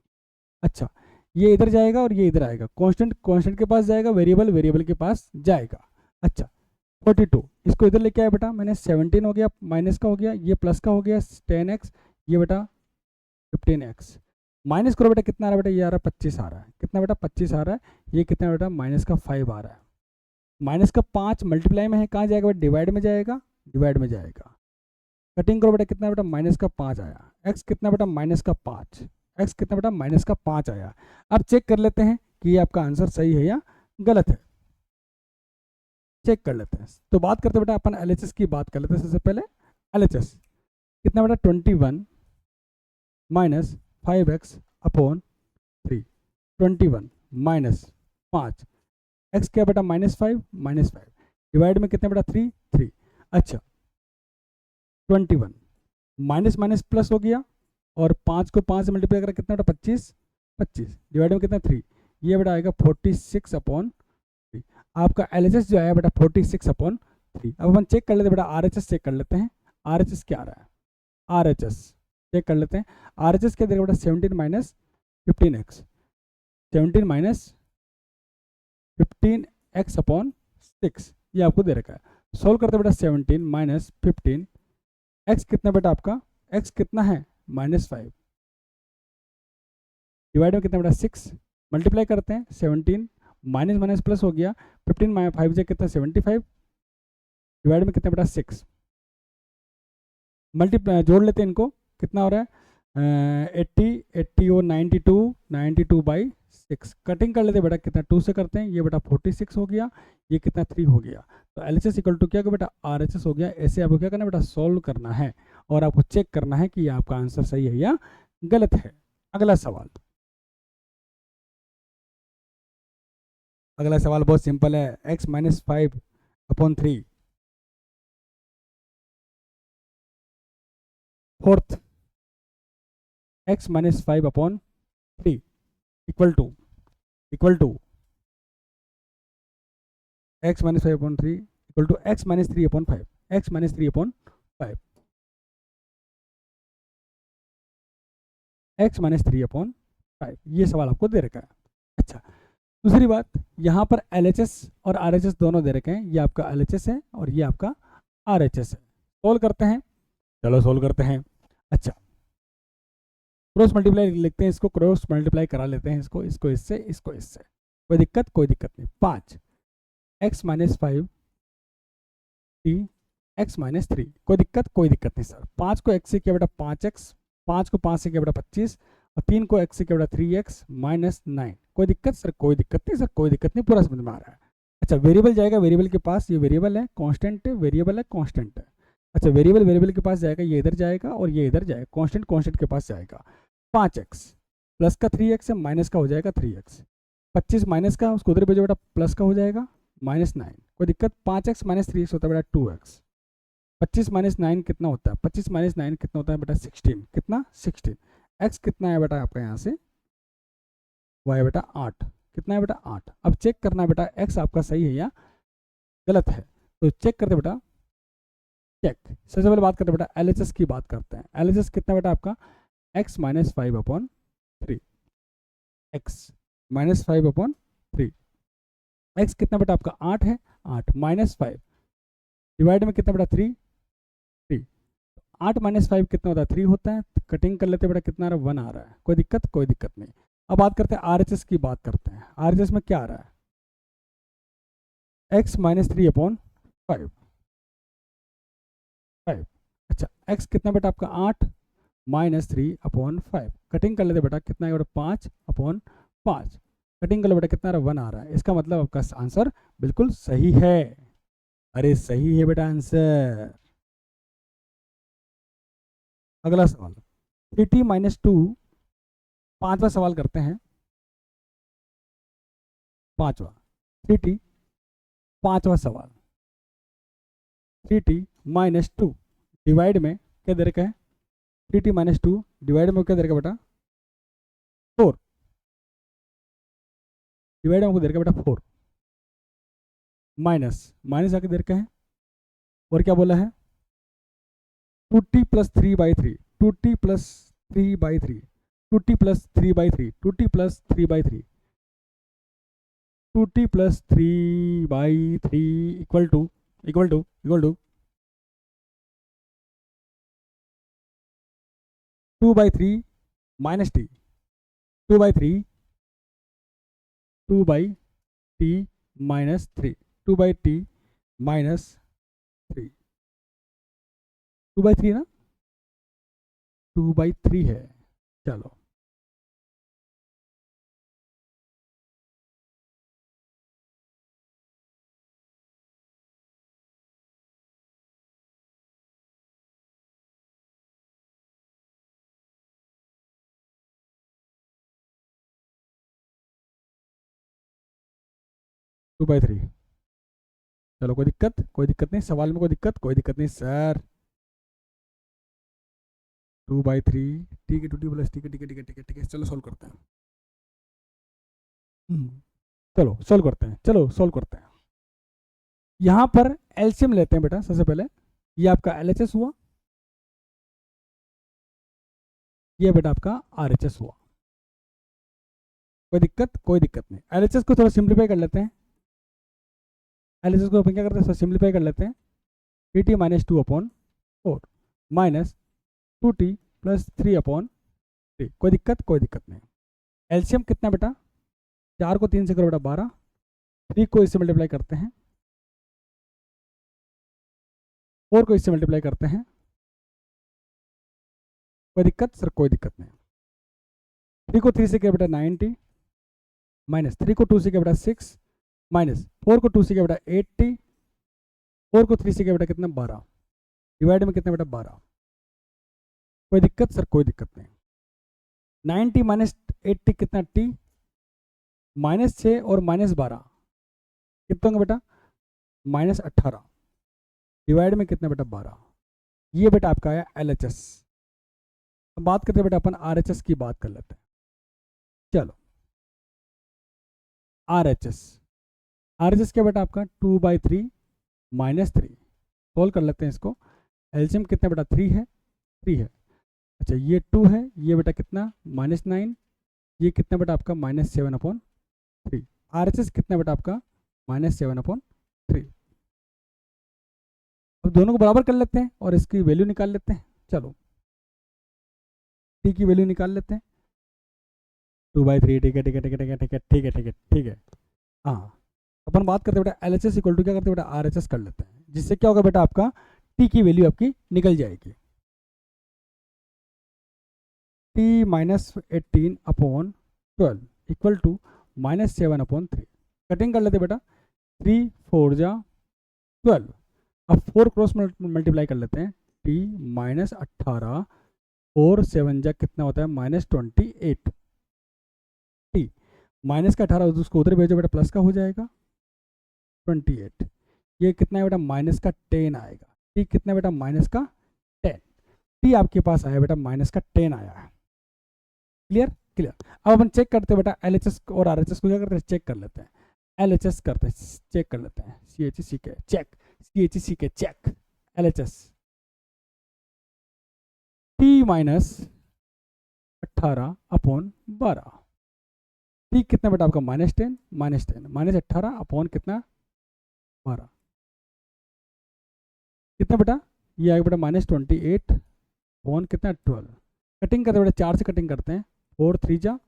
अच्छा ये इधर जाएगा और ये इधर आएगा, कांस्टेंट कांस्टेंट के पास जाएगा, वेरिएबल वेरिएबल के पास जाएगा। अच्छा 42 इसको इधर लेके आया बेटा, मैंने 17 हो गया माइनस का हो गया, ये प्लस का हो गया 10x, ये बेटा 15x। माइनस करो बेटा कितना आ रहा है बेटा, ये आ रहा है 25 आ रहा है, कितना बेटा 25 आ रहा है। ये कितना बेटा माइनस का 5 आ रहा है, माइनस का 5 मल्टीप्लाई में है, कहाँ जाएगा बेटा डिवाइड में जाएगा, डिवाइड में जाएगा। कटिंग करो बेटा कितना बेटा माइनस का 5 आया, x कितना बेटा माइनस का 5, x कितना बेटा माइनस का 5 आया। अब चेक कर लेते हैं कि ये आपका आंसर सही है या गलत है, चेक कर लेते हैं। तो बात करते हैं बेटा अपन LHS की बात कर लेते हैं। सबसे पहले LHS कितना बेटा 21 minus 5x upon 3, 21 minus 5, x क्या बेटा माइनस 5 डिवाइड में कितना बेटा 3 3। अच्छा 21 माइनस माइनस प्लस हो गया, और 5 को 5 से मल्टीप्लाई करा कितना बेटा 25 डिवाइड में कितना 3, ये बेटा आएगा 46 अपॉन 3। आपका LHS जो आया बेटा 46 अपॉन 3। अब अपन चेक कर लेते हैं बेटा RHS चेक कर लेते हैं, RHS क्या आ रहा है, RHS चेक कर लेते हैं। RHS क्या देगा बेटा 17 minus 15x, 17 minus 15x upon 6, ये आपको दे रखा है। सोल्व करते बेटा 17 माइनस 15, x कितना बेटा आपका, x कितना है -5, डिवाइड में कितना बेटा 6, मल्टीप्लाई करते हैं 17 माइनस माइनस प्लस हो गया, 15 माइनस 5 से कितना 75, डिवाइड में कितना बेटा 6, मल्टीप्लाई जोड़ लेते हैं इनको, कितना हो रहा है 80 80 और 92 92/6। कटिंग कर लेते बेटा कितना 2 से करते हैं, ये बेटा 46 हो गया, ये कितना 3 हो गया। तो LHS इक्वल टू क्या होगा बेटा RHS हो गया। ऐसे आपको क्या करना है बेटा सॉल्व करना है, और आपको चेक करना है कि ये आपका आंसर सही है या गलत है। अगला सवाल, अगला सवाल बहुत सिंपल है, x minus 5 upon 3, fourth x minus 5 upon 3 equal to x minus 5 upon 3 equal to x minus 3 upon 5, x minus 3 upon 5, x minus 3 upon 5, ये सवाल आपको दे रखा है। अच्छा दूसरी बात, यहाँ पर LHS और RHS दोनों दे रखे हैं, ये आपका LHS है और ये आपका RHS है। सोल्व करते हैं, चलो सोल्व करते हैं। अच्छा क्रॉस मल्टीप्लाई लिखते हैं, इसको क्रॉस मल्टीप्लाई करा लेते हैं, इसको इसको इससे इसको इससे, कोई दिक्कत नहीं। 5 x माइनस 5 x माइनस 3, कोई दिक्कत नहीं सर। 5 को x से किया बेटा 5x, 5 को 5 से किया बेटा 25, और 3 को x से किया बेटा 3x माइनस 9, कोई दिक्कत सर, कोई दिक्कत नहीं, पूरा समझ में आ रहा है। अच्छा वेरिएबल जाएगा वेरिएबल के पास, ये वेरिएबल है कांस्टेंट है, वेरिएबल है कांस्टेंट है, अच्छा, वेरिएबल वेरिएबल के पास जाएगा, ये इधर जाएगा और ये इधर जाएगा, कांस्टेंट कांस्टेंट के पास जाएगा। 5x प्लस का 3x है, माइनस का हो जाएगा 3x। 25 माइनस का उसको उधर भेजो बेटा, प्लस का हो जाएगा -9। कोई दिक्कत? 5x माइनस 3x होता है बेटा 2x। 25 माइनस 9 कितना होता है? 25 माइनस 9 कितना होता है बेटा? 16। कितना? 16। x कितना है बेटा आपका यहाँ से? y बेटा 8। कितना है बेटा? 8। अब चेक करना है बेटा x आपका सही है या गलत है, तो चेक करते बेटा। चेक, सबसे पहले बात करते हैं बेटा LHS की बात करते हैं। LHS कितना बेटा आपका? x minus 5/3। x minus 5/3। x कितना बेटा आपका? 8 है। 8 माइनस 5 डिवाइड में कितना बेटा? 3। 3। 8 माइनस 5 कितना होता है? 3 होता है। कटिंग कर लेते बेटा, कितना आ रहा है? 1 आ रहा है। कोई दिक्कत? कोई दिक्कत नहीं। अब बात करते हैं RHS की बात करते हैं। RHS में क्या आ रहा है? x minus 3/5। अच्छा, x कितना बेटा आपका? 8 माइनस 3/5। कटिंग कर लेते बेटा, कितना है बेटा? 5/5। कटिंग कर लो बेटा, कितना 1 आ रहा है। इसका मतलब आपका आंसर बिल्कुल सही है। अरे सही है बेटा आंसर। अगला सवाल 3t माइनस 2। पांचवा सवाल करते हैं। पांचवा 3t, पांचवा सवाल 3t माइनस 2 डिवाइड में क्या दे रखा है? 3t माइनस 2 डिवाइड में क्या दे रखा बेटा? 4। डिवाइड में आपको दे रखा बेटा 4। माइनस माइनस आके दे रखा है, और क्या बोला है? 2t plus 3/3। 2t plus 3/3। 2t plus 3/3। 2t plus 3/3। 2t plus 3/3 equal to 2/3 minus t। 2/3 2/t minus 3। 2/t minus 3। 2/3 ना? 2/3 है। चलो, टू बाई थ्री। चलो, कोई दिक्कत? कोई दिक्कत नहीं। सवाल में कोई दिक्कत? कोई दिक्कत नहीं सर। 2/3। ठीक है, 2t प्लस, ठीक है ठीक है ठीक है ठीक है ठीक है। चलो सॉल्व करते हैं। चलो सॉल्व करते हैं, चलो सॉल्व करते हैं। यहाँ पर एलसीएम लेते हैं बेटा। सबसे पहले ये आपका LHS हुआ, ये बेटा आपका RHS हुआ। कोई दिक्कत? कोई दिक्कत नहीं। LHS को थोड़ा सिंप्लीफाई कर लेते हैं। LHS को अपन क्या करते हैं? सिंप्लीफाई कर लेते हैं। 3t minus 2/4 minus 2t plus 3/3। कोई दिक्कत? कोई दिक्कत नहीं। एलसीएम कितना बेटा? 4 को 3 से करो बेटा 12। 3 को इससे मल्टीप्लाई करते हैं, 4 को इससे मल्टीप्लाई करते हैं। कोई दिक्कत? सर कोई दिक्कत नहीं। 3 को 3 से किया बेटा 90 माइनस 3 को 2 से किया बेटा 6 माइनस 4 को 2 से किया बेटा 80। 4 को 3 से किया बेटा कितना? 12। डिवाइड में कितना बेटा? 12। कोई दिक्कत? सर कोई दिक्कत नहीं। 90 माइनस 80 कितना? t -6 और -12 कितना होंगे बेटा? -18। डिवाइड में कितना बेटा? 12। ये बेटा आपका आया LHS। अब बात करते हैं बेटा अपन RHS की बात कर लेते हैं। चलो, RHS क्या बेटा आपका? 2/3 माइनस 3। सोल्व कर लेते हैं इसको। एलसीएम कितना बेटा? 3 है। 3 है। अच्छा, ये 2 है, ये बेटा कितना? -9। ये कितना बेटा आपका? -7/3। RHS कितना बेटा आपका? -7/3। अब दोनों को बराबर कर लेते हैं और इसकी वैल्यू निकाल लेते हैं। चलो, t की वैल्यू निकाल लेते हैं। 2/3। ठीक है ठीक है ठीक है ठीक है ठीक है ठीक है ठीक है ठीक है। हाँ, अपन बात करते बेटा LHS इक्वल टू क्या करते बेटा? RHS कर लेते हैं, जिससे क्या होगा बेटा आपका? t की वैल्यू आपकी निकल जाएगी। t minus 18/12 equal to -7/3। Cutting कर लेते बेटा। 3 4 जा 12। अब 4 क्रॉस मल्टीप्लाई कर लेते हैं, टी माइनस 18 और 7 जा कितना होता है -28, टी माइनस का 18 उसको उधर भेजो बेटा, प्लस का हो जाएगा 28, ये कितना है बेटा माइनस का 10 आएगा, टी कितना बेटा माइनस का 10, टी आपके पास आया बेटा माइनस का 10 आया है। Clear clear. अब अपन चेक करते हैं बेटा एलएचएस और आरएचएस को क्या करते हैं, चेक कर लेते हैं, एलएचएस करते हैं, चेक कर लेते हैं, सीएचसी के चेक, सीएचसी के check, LHS t minus 18/12, t कितना बेटा आपका -10 -18 अपॉन कितना 12, कितना बेटा ये आएगा बेटा -28 अपॉन कितना 12, कटिंग करते बेटा 4 से कटिंग करते हैं, 4 3 जा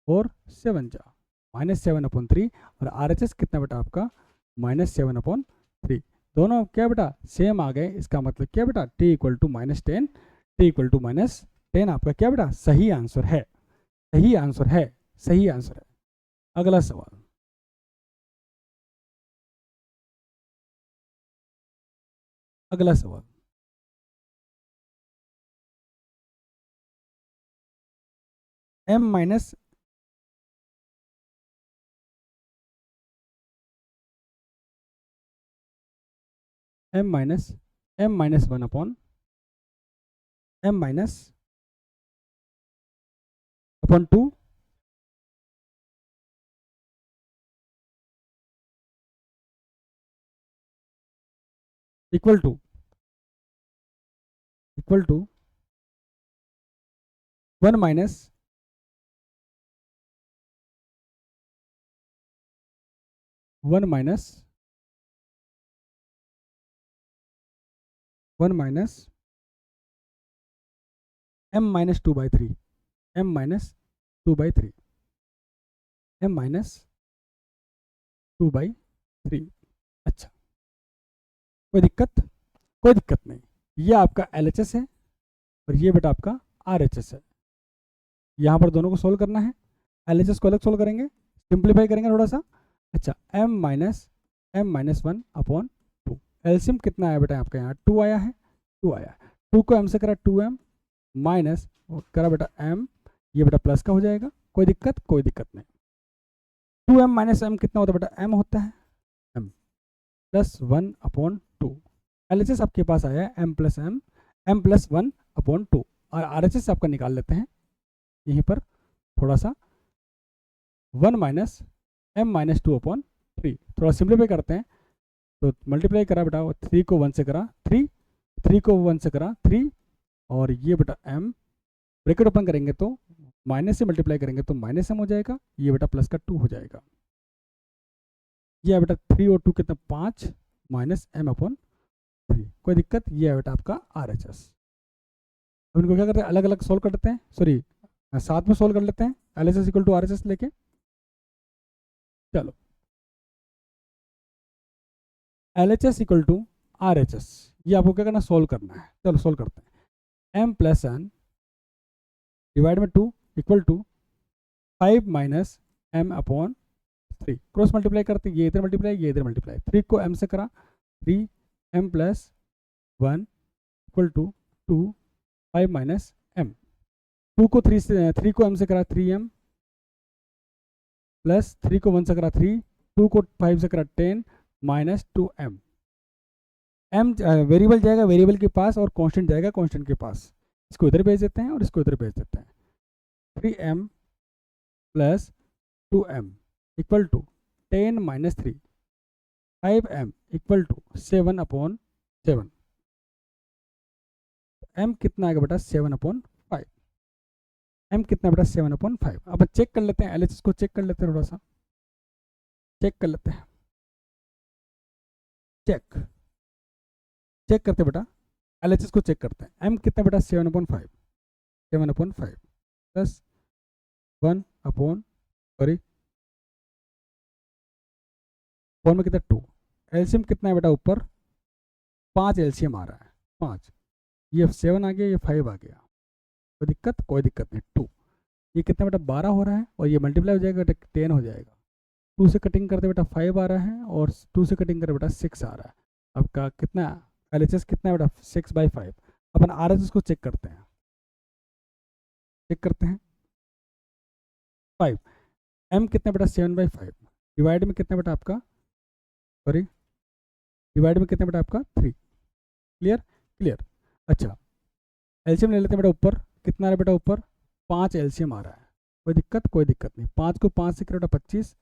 और 7 जा, -7/3 और आरएचएस कितना बेटा आपका -7/3, दोनों क्या बेटा सेम आ गए, इसका मतलब क्या बेटा t equal to -10, t equal to -10 आपका क्या बेटा सही आंसर है, सही आंसर है, सही आंसर है। अगला सवाल, अगला सवाल, m minus m-1 upon m-2 equal to 1 minus m-2/3, m-2/3, m-2/3। अच्छा कोई दिक्कत, कोई दिक्कत नहीं, ये आपका LHS है और ये बेटा आपका RHS है, यहाँ पर दोनों को सोल्व करना है, LHS को अलग सोल्व करेंगे, सिंप्लीफाई करेंगे थोड़ा सा। अच्छा m-1 अपॉन 2, एलसीएम कितना आया बेटा आपका यहाँ 2 आया है, 2 आया, 2 को m से करा 2m माइनस करा बेटा m, ये बेटा प्लस का हो जाएगा, कोई दिक्कत, कोई दिक्कत नहीं। 2m माइनस m कितना होता है बेटा m होता है m प्लस 1/2, LHS आपके पास आया है m प्लस 1/2 और RHS आपका निकाल लेते हैं यहीं पर थोड़ा सा, 1 माइनस m-2/3, थोड़ा सिंप्लीफाई करते हैं तो मल्टीप्लाई करा बेटा 3 को 1 से करा 3, 3 को 1 से करा 3 और ये बेटा m ब्रैकेट ओपन करेंगे तो माइनस से मल्टीप्लाई करेंगे तो -m हो जाएगा, ये बेटा प्लस का 2 हो जाएगा, ये बेटा 3 और 2 कितना 5 माइनस m/3, कोई दिक्कत, ये है बेटा आपका RHS। अब इनको क्या करते हैं अलग अलग सोल्व कर लेते हैं, सॉरी साथ में सोल्व कर लेते हैं, LHS इक्वल टू RHS लेके, चलो LHS इक्वल टू RHS, ये आपको क्या करना सोल्व करना है, चलो सोल्व करते हैं, m प्लस n डिवाइड में 2 equal to 5 minus m/3, cross multiply करते हैं, ये इधर मल्टीप्लाई, ये इधर मल्टीप्लाई, 3 को m से करा 3m plus 1 equal to 2 5 minus m, 2 को 3 को m से करा 3m प्लस 3 को 1 से करा 3, 2 को 5 से करा 10 माइनस 2m, m वेरिएबल जाएगा वेरिएबल के पास और कांस्टेंट जाएगा कांस्टेंट के पास, इसको इधर भेज देते हैं और इसको इधर भेज देते हैं, 3m plus 2m equal to 10 minus 3, 5m equal to 7/7, m कितना आएगा बेटा 7/5, m कितना बेटा 7/5। अब चेक कर लेते हैं LHS को, चेक कर लेते हैं थोड़ा सा, चेक कर लेते हैं, चेक चेक करते बेटा LHS को चेक करते हैं, m कितना बेटा 7/5 प्लस 1/, फोर में कितना 2, एलसीएम कितना है बेटा ऊपर 5 एलसीएम आ रहा है 5, ये 7 आ गया, ये 5 आ गया, कोई दिक्कत, कोई दिक्कत नहीं, 2, ये कितना बेटा 12 हो रहा है और ये मल्टीप्लाई हो जाएगा बेटा 10 हो जाएगा, 2 से कटिंग करते बेटा 5 आ रहा है और 2 से कटिंग करते बेटा 6 आ रहा है, आपका कितना LHS कितना है बेटा 6/5। अपन RHS को चेक करते हैं, 5। M कितना बेटा 7/5 डिवाइड में कितना बेटा आपका, सॉरी डिवाइड में कितना बेटा आपका 3। क्लियर। अच्छा एलसीएम ले लेते हैं बेटा, ऊपर कितना है बेटा, ऊपर 5 एलसीएम आ रहा है, कोई दिक्कत नहीं। 5 को 5 से बेटा 25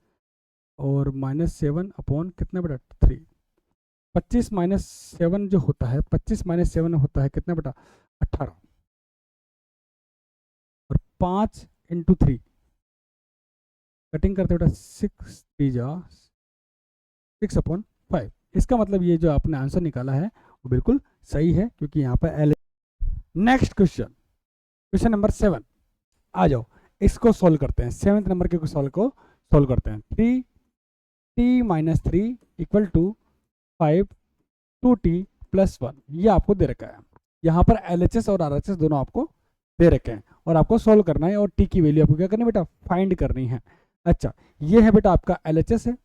और -7 अपॉन कितना बेटा 3। 25 - 7 जो होता है, 25 - 7 होता है कितना बेटा 18 और 5 × 3 कटिंग करते बेटा 6 3 जा 6/5। इसका मतलब ये जो आपने आंसर निकाला है वो बिल्कुल सही है, क्योंकि यहाँ पर एल। नेक्स्ट क्वेश्चन नंबर 7 आ जाओ, इसको सॉल्व करते हैं। 7th नंबर के सॉल्व करते हैं। 3t - 3 = 5 2t + 1 ये आपको दे रखा है। यहाँ पर LHS और RHS दोनों आपको दे रखे हैं और आपको सॉल्व करना है, और t की वैल्यू आपको क्या करनी है बेटा, फाइंड करनी है। अच्छा ये है बेटा आपका LHS है,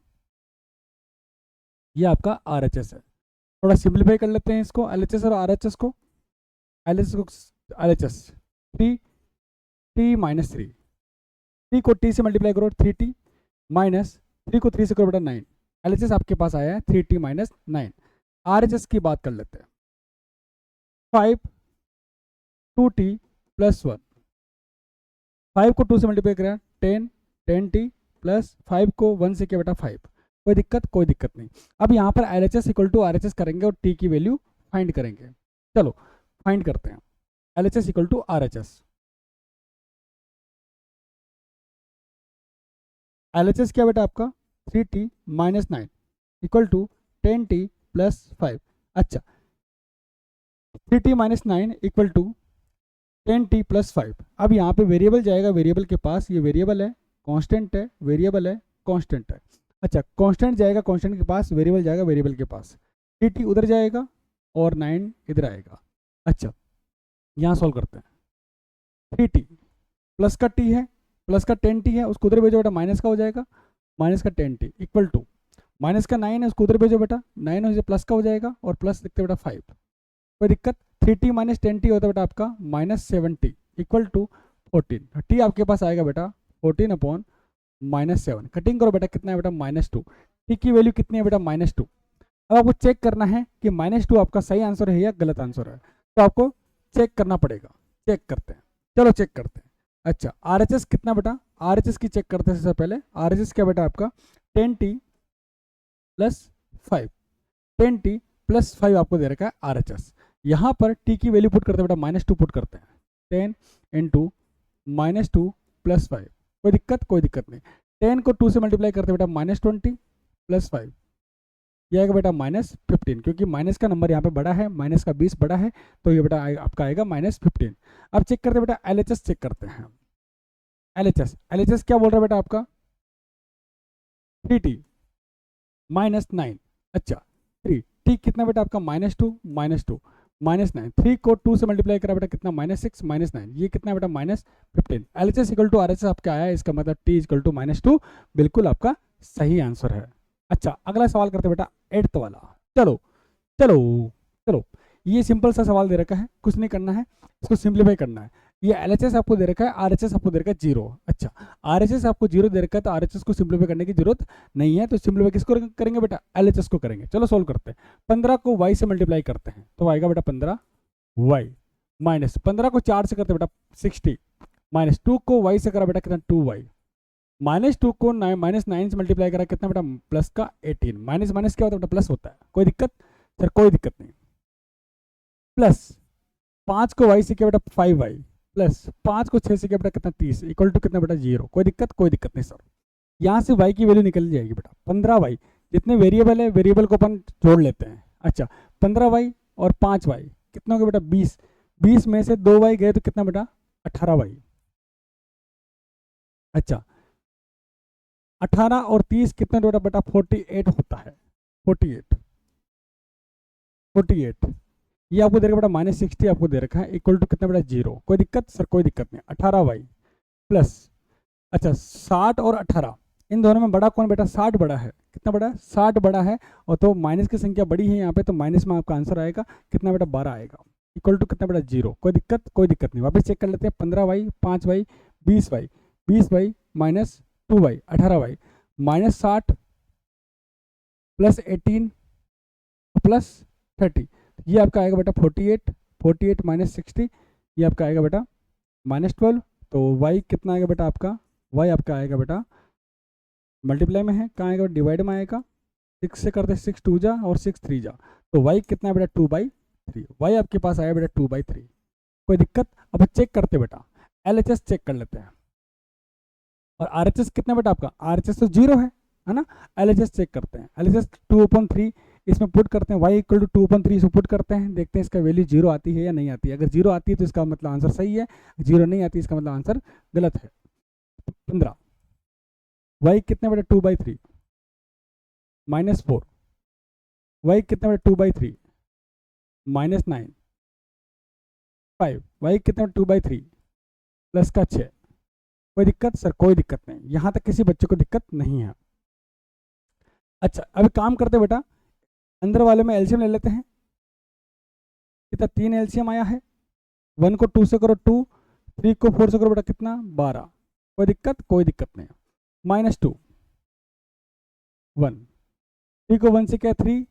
ये आपका RHS है। थोड़ा सिंप्लीफाई कर लेते हैं इसको, LHS और RHS को। LHS 3t - 3, 3 को t से मल्टीप्लाई करो 3t, माइनस 3 को 3 से करो बेटा 9। LHS आपके पास आया है 3t - 9। RHS की बात कर लेते हैं, 5 2t + 1। 5 को 2 से मल्टीप्लाई करें 10t + 5 को 1 से किया बेटा 5। कोई दिक्कत नहीं। अब यहाँ पर LHS = RHS करेंगे और t की वैल्यू फाइंड करेंगे। चलो फाइंड करते हैं। LHS = RHS, LHS क्या बेटा आपका 3t - 9 = 10t + 5। अच्छा 3t - 9 = 10t + 5। अब यहाँ पे वेरिएबल जाएगा वेरिएबल के पास, ये वेरिएबल है कांस्टेंट है, वेरिएबल है कांस्टेंट है। अच्छा कांस्टेंट जाएगा कांस्टेंट के पास, वेरिएबल जाएगा वेरिएबल के पास, 3t उधर जाएगा और 9 इधर आएगा। अच्छा यहाँ सॉल्व करते हैं। 3t प्लस का t है, प्लस का 10t है, उसको उधर भेजो बेटा, माइनस का हो जाएगा, माइनस का 10t = माइनस का 9 है, उसको उधर भेजो बेटा, 9 हो प्लस का हो जाएगा, और प्लस लिखते बेटा 5। कोई दिक्कत। 3t - 10t होता है बेटा आपका -7t = 14। t आपके पास आएगा बेटा 14/-7। कटिंग करो बेटा, कितना है बेटा -2। t की वैल्यू कितनी है बेटा -2। अब आपको चेक करना है कि -2 आपका सही आंसर है या गलत आंसर है, तो आपको चेक करना पड़ेगा। चेक करते हैं, चलो चेक करते हैं। अच्छा RHS कितना बेटा, RHS की चेक करते हैं सबसे पहले। RHS क्या बेटा आपका 10t + 5, 10t + 5 आपको दे रखा है RHS। यहाँ पर t की वैल्यू पुट करते हैं बेटा -2 पुट करते हैं, 10 × -2 + 5। कोई दिक्कत नहीं। 10 को 2 से मल्टीप्लाई करते हैं बेटा -20 + 5, यह आएगा बेटा -15, क्योंकि माइनस का नंबर यहाँ पे बड़ा है, माइनस का 20 बड़ा है, तो ये बेटा आपका आएगा -15। अब चेक करते हैं बेटा LHS चेक करते हैं। LHS क्या बोल रहा है बेटा आपका 3t - 9। अच्छा 3t कितना बेटा आपका -2 -9। 3 को 2 से मल्टीप्लाई करा बेटा कितना -6 -9, ये कितना बेटा -15। LHS = RHS आपका आया है, इसका मतलब t = -2 बिल्कुल आपका सही आंसर है। अच्छा अगला सवाल करते बेटा 8th वाला। चलो चलो चलो ये सिंपल सा सवाल दे रखा है, कुछ नहीं करना है, इसको सिंप्लीफाई करना है। ये LHS आपको दे रखा है, RHS आपको दे रखा है 0। अच्छा RHS आपको 0 दे रखा है, तो RHS को सिंप्लीफाई करने की जरूरत नहीं है, तो सिंप्लीफाई किसको करेंगे बेटा, LHS को करेंगे। चलो सोल्व करते हैं। 15 को y से मल्टीप्लाई करते हैं तो आएगा बेटा 15y, माइनस 15 को 4 से करते बेटा 60, -2 को y से करा बेटा कितना 2y, -2 को -9 से मल्टीप्लाई करा कितना बेटा प्लस का 18। माइनस माइनस क्या होता है बेटा प्लस होता है। कोई दिक्कत सर, कोई दिक्कत नहीं। प्लस 5 को y से किया बेटा 5y, प्लस 5 को 6 से किया बेटा कितना 30 = कितना बेटा 0। कोई दिक्कत नहीं सर। यहाँ से y की वैल्यू निकल जाएगी बेटा 15y। जितने वेरिएबल है वेरिएबल को अपन जोड़ लेते हैं। अच्छा 15y और 5y कितना हो गया बेटा 20। 20 में से 2y गए तो कितना बेटा 18y। अच्छा 18 और 30 कितना बेटा 48 होता है। 48 ये आपको दे रखा बेटा -60 आपको दे रखा है, इक्वल टू कितना बेटा 0। कोई दिक्कत सर, कोई दिक्कत नहीं। 18y प्लस अच्छा 60 और 18 इन दोनों में बड़ा कौन बेटा? 60 बड़ा है। कितना बड़ा है? 60 बड़ा है। और तो माइनस की संख्या बड़ी है यहाँ पे, तो माइनस में आपका आंसर आएगा कितना बेटा? 12 आएगा। इक्वल टू कितना बेटा? 0। कोई दिक्कत? कोई दिक्कत नहीं। वापस चेक कर लेते हैं। 15y, 5y, 20y, 20y minus 2y, 18y minus 60 plus 18 plus 30, ये आपका आएगा बेटा 48। 48 माइनस 60, ये आपका आएगा बेटा माइनस 12। तो y कितना आएगा बेटा आपका? y आपका आएगा बेटा मल्टीप्लाई में है, कहाँ आएगा? डिवाइड में आएगा। 6 से करते 6 2 जा और 6 3 जा, तो y कितना है बेटा? 2/3। y आपके पास आया बेटा 2/3। कोई दिक्कत? अब चेक करते बेटा, LHS चेक कर लेते हैं। और RHS कितना बेटा आपका? RHS तो 0 है ना? LHS चेक करते हैं। LHS 2/3 इसमें पुट करते हैं, y इक्वल टू 2/3 इसमें पुट करते हैं, देखते हैं इसका वैल्यू 0 आती है या नहीं आती है। अगर 0 आती है तो इसका मतलब आंसर सही है, 0 नहीं आती इसका मतलब आंसर गलत है। 15 y कितना बेटा? 2/3 माइनस 4, y कितना बेटा? 2/3 माइनस 9, 5, y कितना? 2/3 प्लस का 6। कोई दिक्कत? सर कोई दिक्कत नहीं, यहाँ तक किसी बच्चे को दिक्कत नहीं है। अच्छा अभी काम करते बेटा, अंदर वाले में एलसीएम ले लेते हैं। कितना? 3 एलसीएम आया है। 1 को 2 से करो 2, 3 को 4 से करो बेटा कितना? 12। कोई दिक्कत? कोई दिक्कत नहीं। माइनस 2, 1, 3 को 1 से किया 3,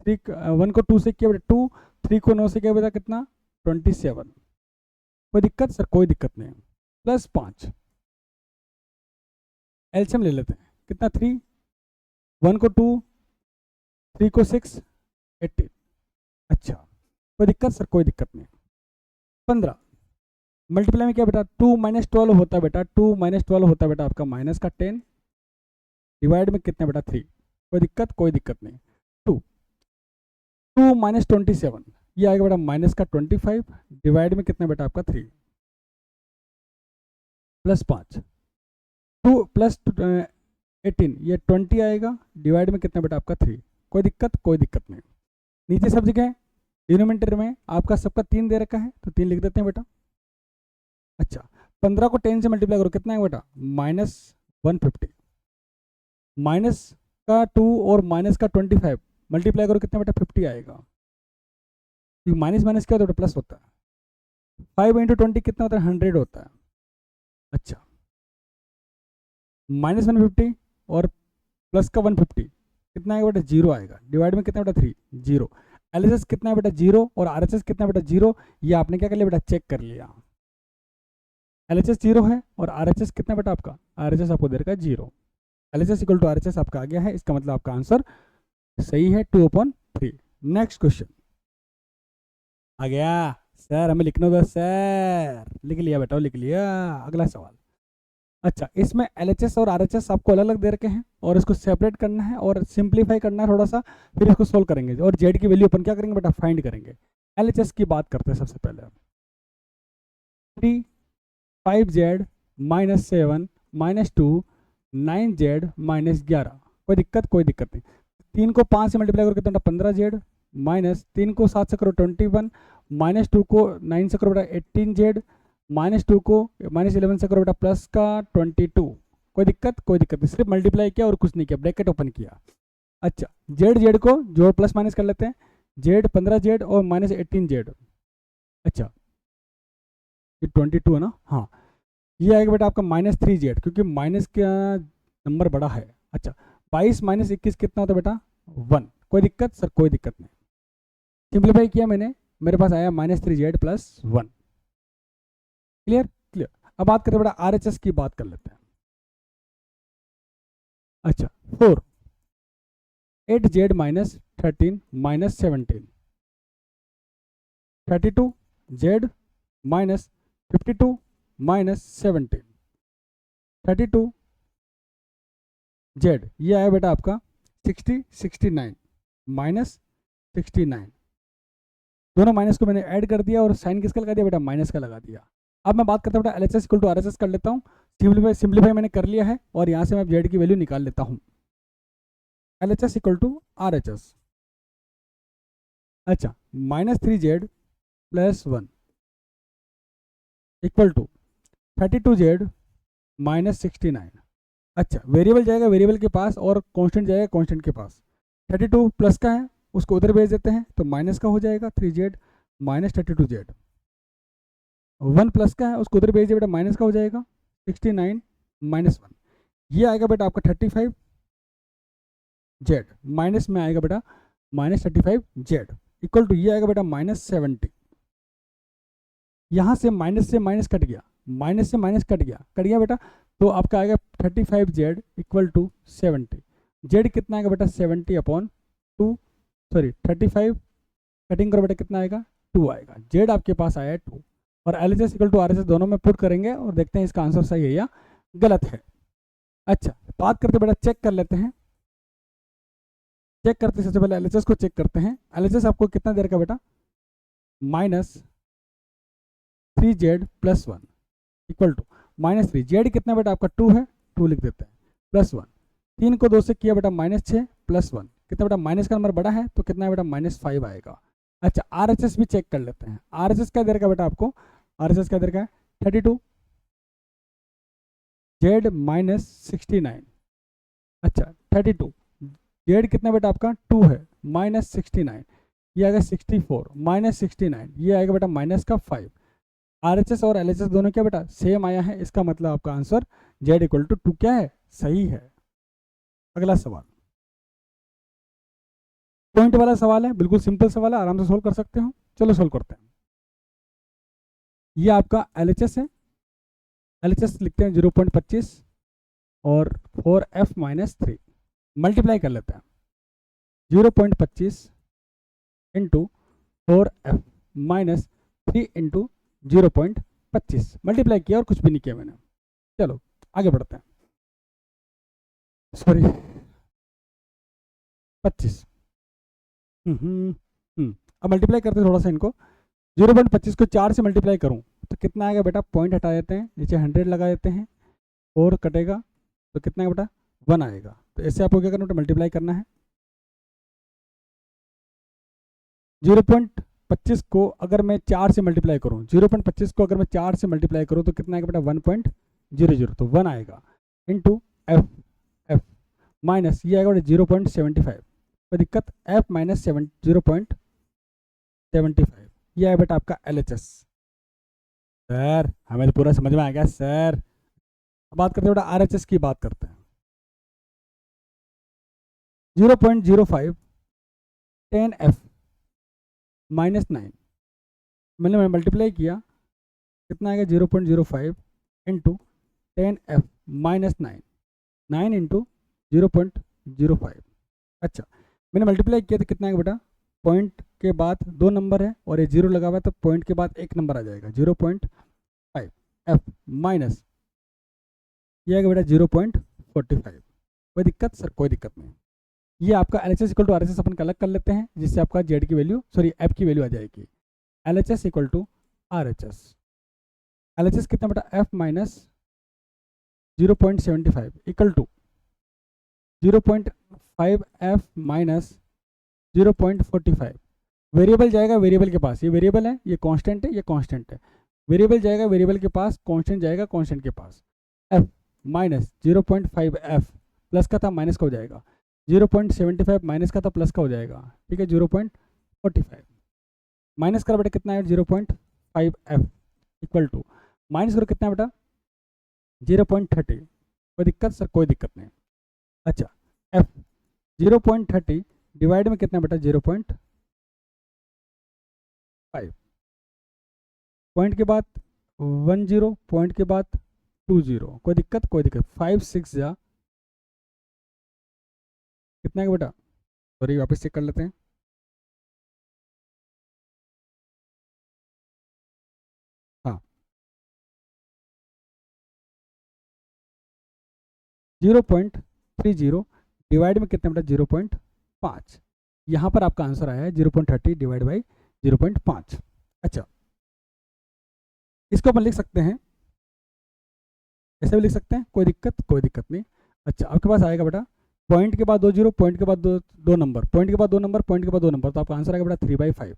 1 को 2 से किया बेटा 2, 3 को 9 से किया बेटा कितना? 27। कोई दिक्कत? सर कोई दिक्कत नहीं। प्लस 5, एलसीएम ले लेते हैं। कितना? 3, 1 को 2, 3 को 6, 18। अच्छा कोई दिक्कत? सर कोई दिक्कत नहीं। 15 मल्टीप्लाई में क्या बेटा? 2 माइनस 12 होता है बेटा, 2 माइनस 12 होता है बेटा आपका माइनस का 10, डिवाइड में कितना बेटा? 3। कोई दिक्कत? कोई दिक्कत नहीं। 2 माइनस 27, ये आएगा बेटा माइनस का 25, डिवाइड में कितना बेटा आपका? 3 प्लस 5, 2 प्लस 18, ये 20 आएगा, डिवाइड में कितना बेटा आपका? 3। कोई दिक्कत? कोई दिक्कत नहीं। नीचे सब जगह डिनोमिनेटर में आपका सबका 3 दे रखा है, तो 3 लिख देते हैं बेटा। अच्छा 15 को 10 से मल्टीप्लाई करो, कितना है बेटा? माइनस 150। माइनस का 2 और माइनस का 25 मल्टीप्लाई करो, कितना बेटा? 50 आएगा। माइनस माइनस क्या होता है? प्लस होता है। 5 इंटू 20 कितना होता है? 100 होता है। अच्छा माइनस 150 और प्लस का 150 कितना आएगा बेटा? 0 आएगा, डिवाइड में कितना बेटा? 3, 0। LHS कितना है बेटा? 0। और RHS कितना बेटा? 0। ये आपने क्या कर लिया बेटा? चेक कर लिया। LHS 0 है और RHS कितना बेटा आपका? RHS आपको दे रखा है 0। LHS इक्वल टू RHS आपका आ गया है, इसका मतलब आपका आंसर सही है 2/3। नेक्स्ट क्वेश्चन आ गया। सर हमें लिखना दो सर। लिख लिया बेटा, लिख लिया। अगला सवाल। अच्छा इसमें LHS और RHS आपको अलग अलग दे रखे हैं और इसको सेपरेट करना है और सिंप्लीफाई करना है थोड़ा सा, फिर इसको सोल्व करेंगे और जेड की वैल्यू अपन क्या करेंगे बेटा? फाइंड करेंगे। LHS की बात करते हैं सबसे पहले। 3 5z minus 7 minus 2 9z minus 11। कोई दिक्कत? कोई दिक्कत नहीं। 3 को 5 से मल्टीप्लाई करो कितना? 15z माइनस 3 को 7 से करो 21, माइनस 2 को 9 से करो बेटा 18z, माइनस 2 को माइनस 11 से करो बेटा प्लस का 22। कोई दिक्कत? कोई दिक्कत नहीं। सिर्फ मल्टीप्लाई किया और कुछ नहीं किया, ब्रैकेट ओपन किया। अच्छा जेड को जोड़ प्लस माइनस कर लेते हैं। जेड 15z और माइनस 18z। अच्छा ये 22 है ना? हाँ ये आएगा बेटा आपका माइनस 3z, क्योंकि माइनस का नंबर बड़ा है। अच्छा 22 माइनस 21 कितना होता है बेटा? 1। कोई दिक्कत? सर कोई दिक्कत नहीं। सिंप्लीफाई किया मैंने, मेरे पास आया minus 3z plus 1। Clear? Clear. अब बात करते बेटा RHS की बात कर लेते हैं। अच्छा 4 8z minus 13 minus 17, 32z minus 52 minus 17, 32z, ये आया बेटा आपका 69 माइनस 69। दोनों माइनस को मैंने ऐड कर दिया और साइन किसका लगा दिया बेटा? माइनस का लगा दिया। अब मैं बात करता हूँ बेटा LHS इक्वल टू RHS कर लेता हूँ। सिंप्लीफाई मैंने कर लिया है और यहाँ से मैं जेड की वैल्यू निकाल लेता हूँ। LHS equal to RHS। अच्छा minus 3z plus 1 equal to 32z minus 69। अच्छा, वेरिएबल जाएगा वेरिएबल के पास और कांस्टेंट जाएगा कांस्टेंट के पास। 32 प्लस का है उसको उधर भेज देते हैं तो माइनस का हो जाएगा 3z माइनस 32z। 1 प्लस का है उसको उधर भेज दिया बेटा माइनस का हो जाएगा 69 माइनस 1। ये आएगा बेटा आपका 35z माइनस में आएगा बेटा माइनस 35z इक्वल टू ये आएगा बेटा माइनस 70। यहाँ से माइनस कट गया, माइनस से माइनस कट गया बेटा, तो आपका आएगा 35z इक्वल टू 70। z कितना आएगा बेटा 70 अपॉन 2, सॉरी 35 कटिंग करो बेटा कितना आएगा 2 आएगा। z आपके पास आया है 2 और LHS इक्वल टू RHS दोनों में पुट करेंगे और देखते हैं इसका आंसर सही है या गलत है। अच्छा, बात करते बेटा चेक कर लेते हैं। चेक करते सबसे पहले LHS को चेक करते हैं। LHS आपको कितना दे रखा बेटा minus 3z plus 1 equal to minus 3। Z कितना बेटा आपका 2 है, 2 लिख देते हैं प्लस 1। 3 को 2 से किया बेटा माइनस 6 प्लस 1 कितना बेटा माइनस का नंबर बड़ा है तो कितना है बेटा माइनस 5 आएगा। अच्छा, RHS भी चेक कर लेते हैं। RHS क्या दे रखा बेटा आपको, RHS क्या दे रखा है 32 जेड माइनस 69। अच्छा 32 जेड कितना बेटा आपका 2 है माइनस 69, ये आएगा 64 माइनस 69, ये आएगा बेटा माइनस का 5। RHS और LHS दोनों क्या बेटा सेम आया है, इसका मतलब आपका आंसर z इक्वल टू 2 क्या है सही है। अगला सवाल पॉइंट वाला सवाल है, बिल्कुल सिंपल सवाल है, आराम से सोल्व कर सकते हो। चलो सोल्व करते हैं। ये आपका LHS है, LHS लिखते हैं 0.25 और 4f माइनस 3 मल्टीप्लाई कर लेते हैं 0.25 into 4f minus 3 into 0.25 multiply किया और कुछ भी नहीं किया मैंने। चलो आगे बढ़ते हैं, सॉरी 25। अब मल्टीप्लाई करते हैं थोड़ा सा इनको। 0.25 को 4 से मल्टीप्लाई करूं तो कितना आएगा बेटा, पॉइंट हटा देते हैं, नीचे 100 लगा देते हैं और कटेगा तो कितना बेटा 1 आएगा। तो ऐसे आपको क्या करना बेटा मल्टीप्लाई करना है। 0.25 को अगर मैं 4 से मल्टीप्लाई करूं, 0.25 को अगर मैं 4 से मल्टीप्लाई करूं तो कितना आएगा बेटा 1.00, तो 1 आएगा इंटू एफ माइनस ये आएगा बेटा 0.75, कोई दिक्कत, f माइनस 0.75 ये है बेटा आपका LHS। सर हमें तो पूरा समझ में आ गया सर। अब बात करते हैं बेटा RHS की, बात करते हैं 0.05 10f माइनस 9 मैंने मल्टीप्लाई किया कितना आएगा 0.05 इंटू 10f माइनस 9 इंटू 0.05। अच्छा मैंने मल्टीप्लाई किया तो कितना आएगा बेटा, पॉइंट के बाद 2 नंबर है और ये 0 लगा हुआ है तो पॉइंट के बाद 1 नंबर आ जाएगा 0.5 f माइनस ये आएगा बेटा 0.45। कोई दिक्कत सर, कोई दिक्कत नहीं। ये आपका LHS इक्वल टू RHS अपन अलग कर लेते हैं जिससे आपका z की वैल्यू सॉरी f की वैल्यू आ जाएगी। LHS equal to RHS, LHS कितना बेटा f minus 0.75 equal to 0.5f minus 0.45। Variable जाएगा वेरिएबल के पास, ये वेरिएबल है ये कांस्टेंट है ये कांस्टेंट है, वेरिएबल जाएगा वेरिएबल के पास, कांस्टेंट जाएगा कांस्टेंट के पास। f माइनस 0.5f प्लस का था माइनस का हो जाएगा, 0.75 माइनस का था प्लस का हो जाएगा, ठीक है 0.45 माइनस का बेटा कितना है 0.5f इक्वल टू माइनस करो कितना है बेटा 0.30। कोई दिक्कत सर, कोई दिक्कत नहीं। अच्छा f 0.30 डिवाइड में कितना बेटा 0.5, पॉइंट के बाद 10 पॉइंट के बाद 20, कोई दिक्कत कोई दिक्कत। 5 6 जा कितना है बेटा, सॉरी वापस चेक कर लेते हैं। हाँ 0.30 डिवाइड में कितना बेटा 0.5, यहाँ पर आपका आंसर आया है 0.30 डिवाइड बाई 0.5। अच्छा इसको अपन लिख सकते हैं, ऐसे भी लिख सकते हैं, कोई दिक्कत नहीं। अच्छा आपके पास आएगा बेटा पॉइंट के बाद 2 0, पॉइंट के बाद दो नंबर, पॉइंट के बाद 2 नंबर, पॉइंट के बाद 2 नंबर, तो आपका आंसर आएगा बेटा 3/5।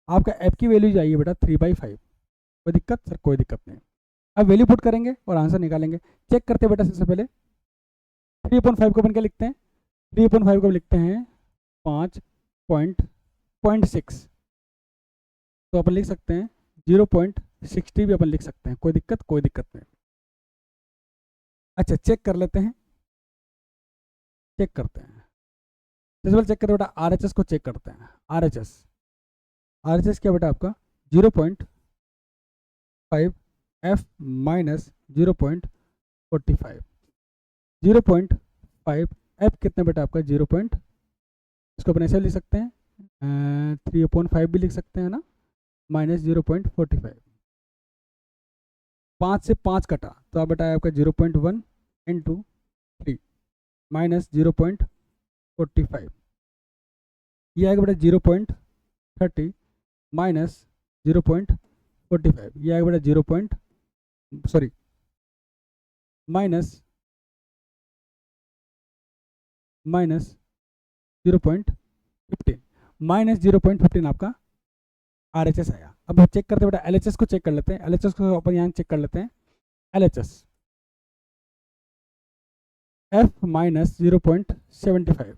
आपका f की वैल्यू जाइए बेटा 3/5। कोई दिक्कत सर, कोई दिक्कत नहीं। अब वैल्यू पुट करेंगे और आंसर निकालेंगे। चेक करते हैं बेटा सबसे पहले 3/5 को अपन क्या लिखते हैं, 3/5 को लिखते हैं 5.6, तो अपन लिख सकते हैं 0.60 भी अपन लिख सकते हैं, कोई दिक्कत नहीं। अच्छा चेक कर लेते हैं, चेक करते हैं, सबसे पहले चेक करते बेटा RHS को चेक करते हैं। RHS क्या बेटा आपका 0.5 F माइनस 0.45, 0.5 F कितना बेटा आपका 0. इसको अपन ऐसे लिख सकते हैं 3/5 भी लिख सकते हैं ना, माइनस 0.45, 5 से 5 कटा तो आप बेटा आपका 0.1 इंटू 3 माइनस 0.45, ये आएगा बेटा 0.30 माइनस 0.45, ये आएगा बेटा माइनस 0.15, माइनस 0.15 आपका RHS आया। अब चेक करते हैं बेटा LHS को चेक कर लेते हैं, LHS को अपन यहाँ चेक कर लेते हैं। LHS F माइनस 0.75,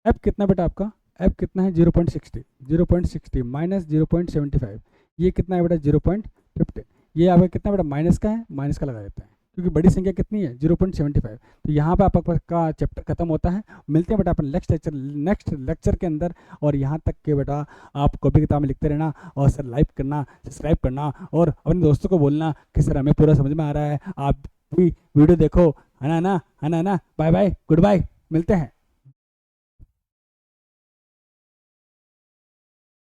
F कितना बेटा आपका, F कितना है 0.60 माइनस 0.75, ये कितना है बेटा 0.15, ये आपका कितना बेटा माइनस का है, माइनस का लगा देते हैं क्योंकि बड़ी संख्या कितनी है 0.75। तो यहाँ पे आपका चैप्टर खत्म होता है। मिलते हैं बेटा अपन नेक्स्ट लेक्चर के अंदर, और यहाँ तक के बेटा आप कॉपी किताब में लिखते रहना और सर लाइक करना, सब्सक्राइब करना और अपने दोस्तों को बोलना कि सर हमें पूरा समझ में आ रहा है, आप भी वीडियो देखो, है ना। बाय बाय, गुड बाय, मिलते हैं।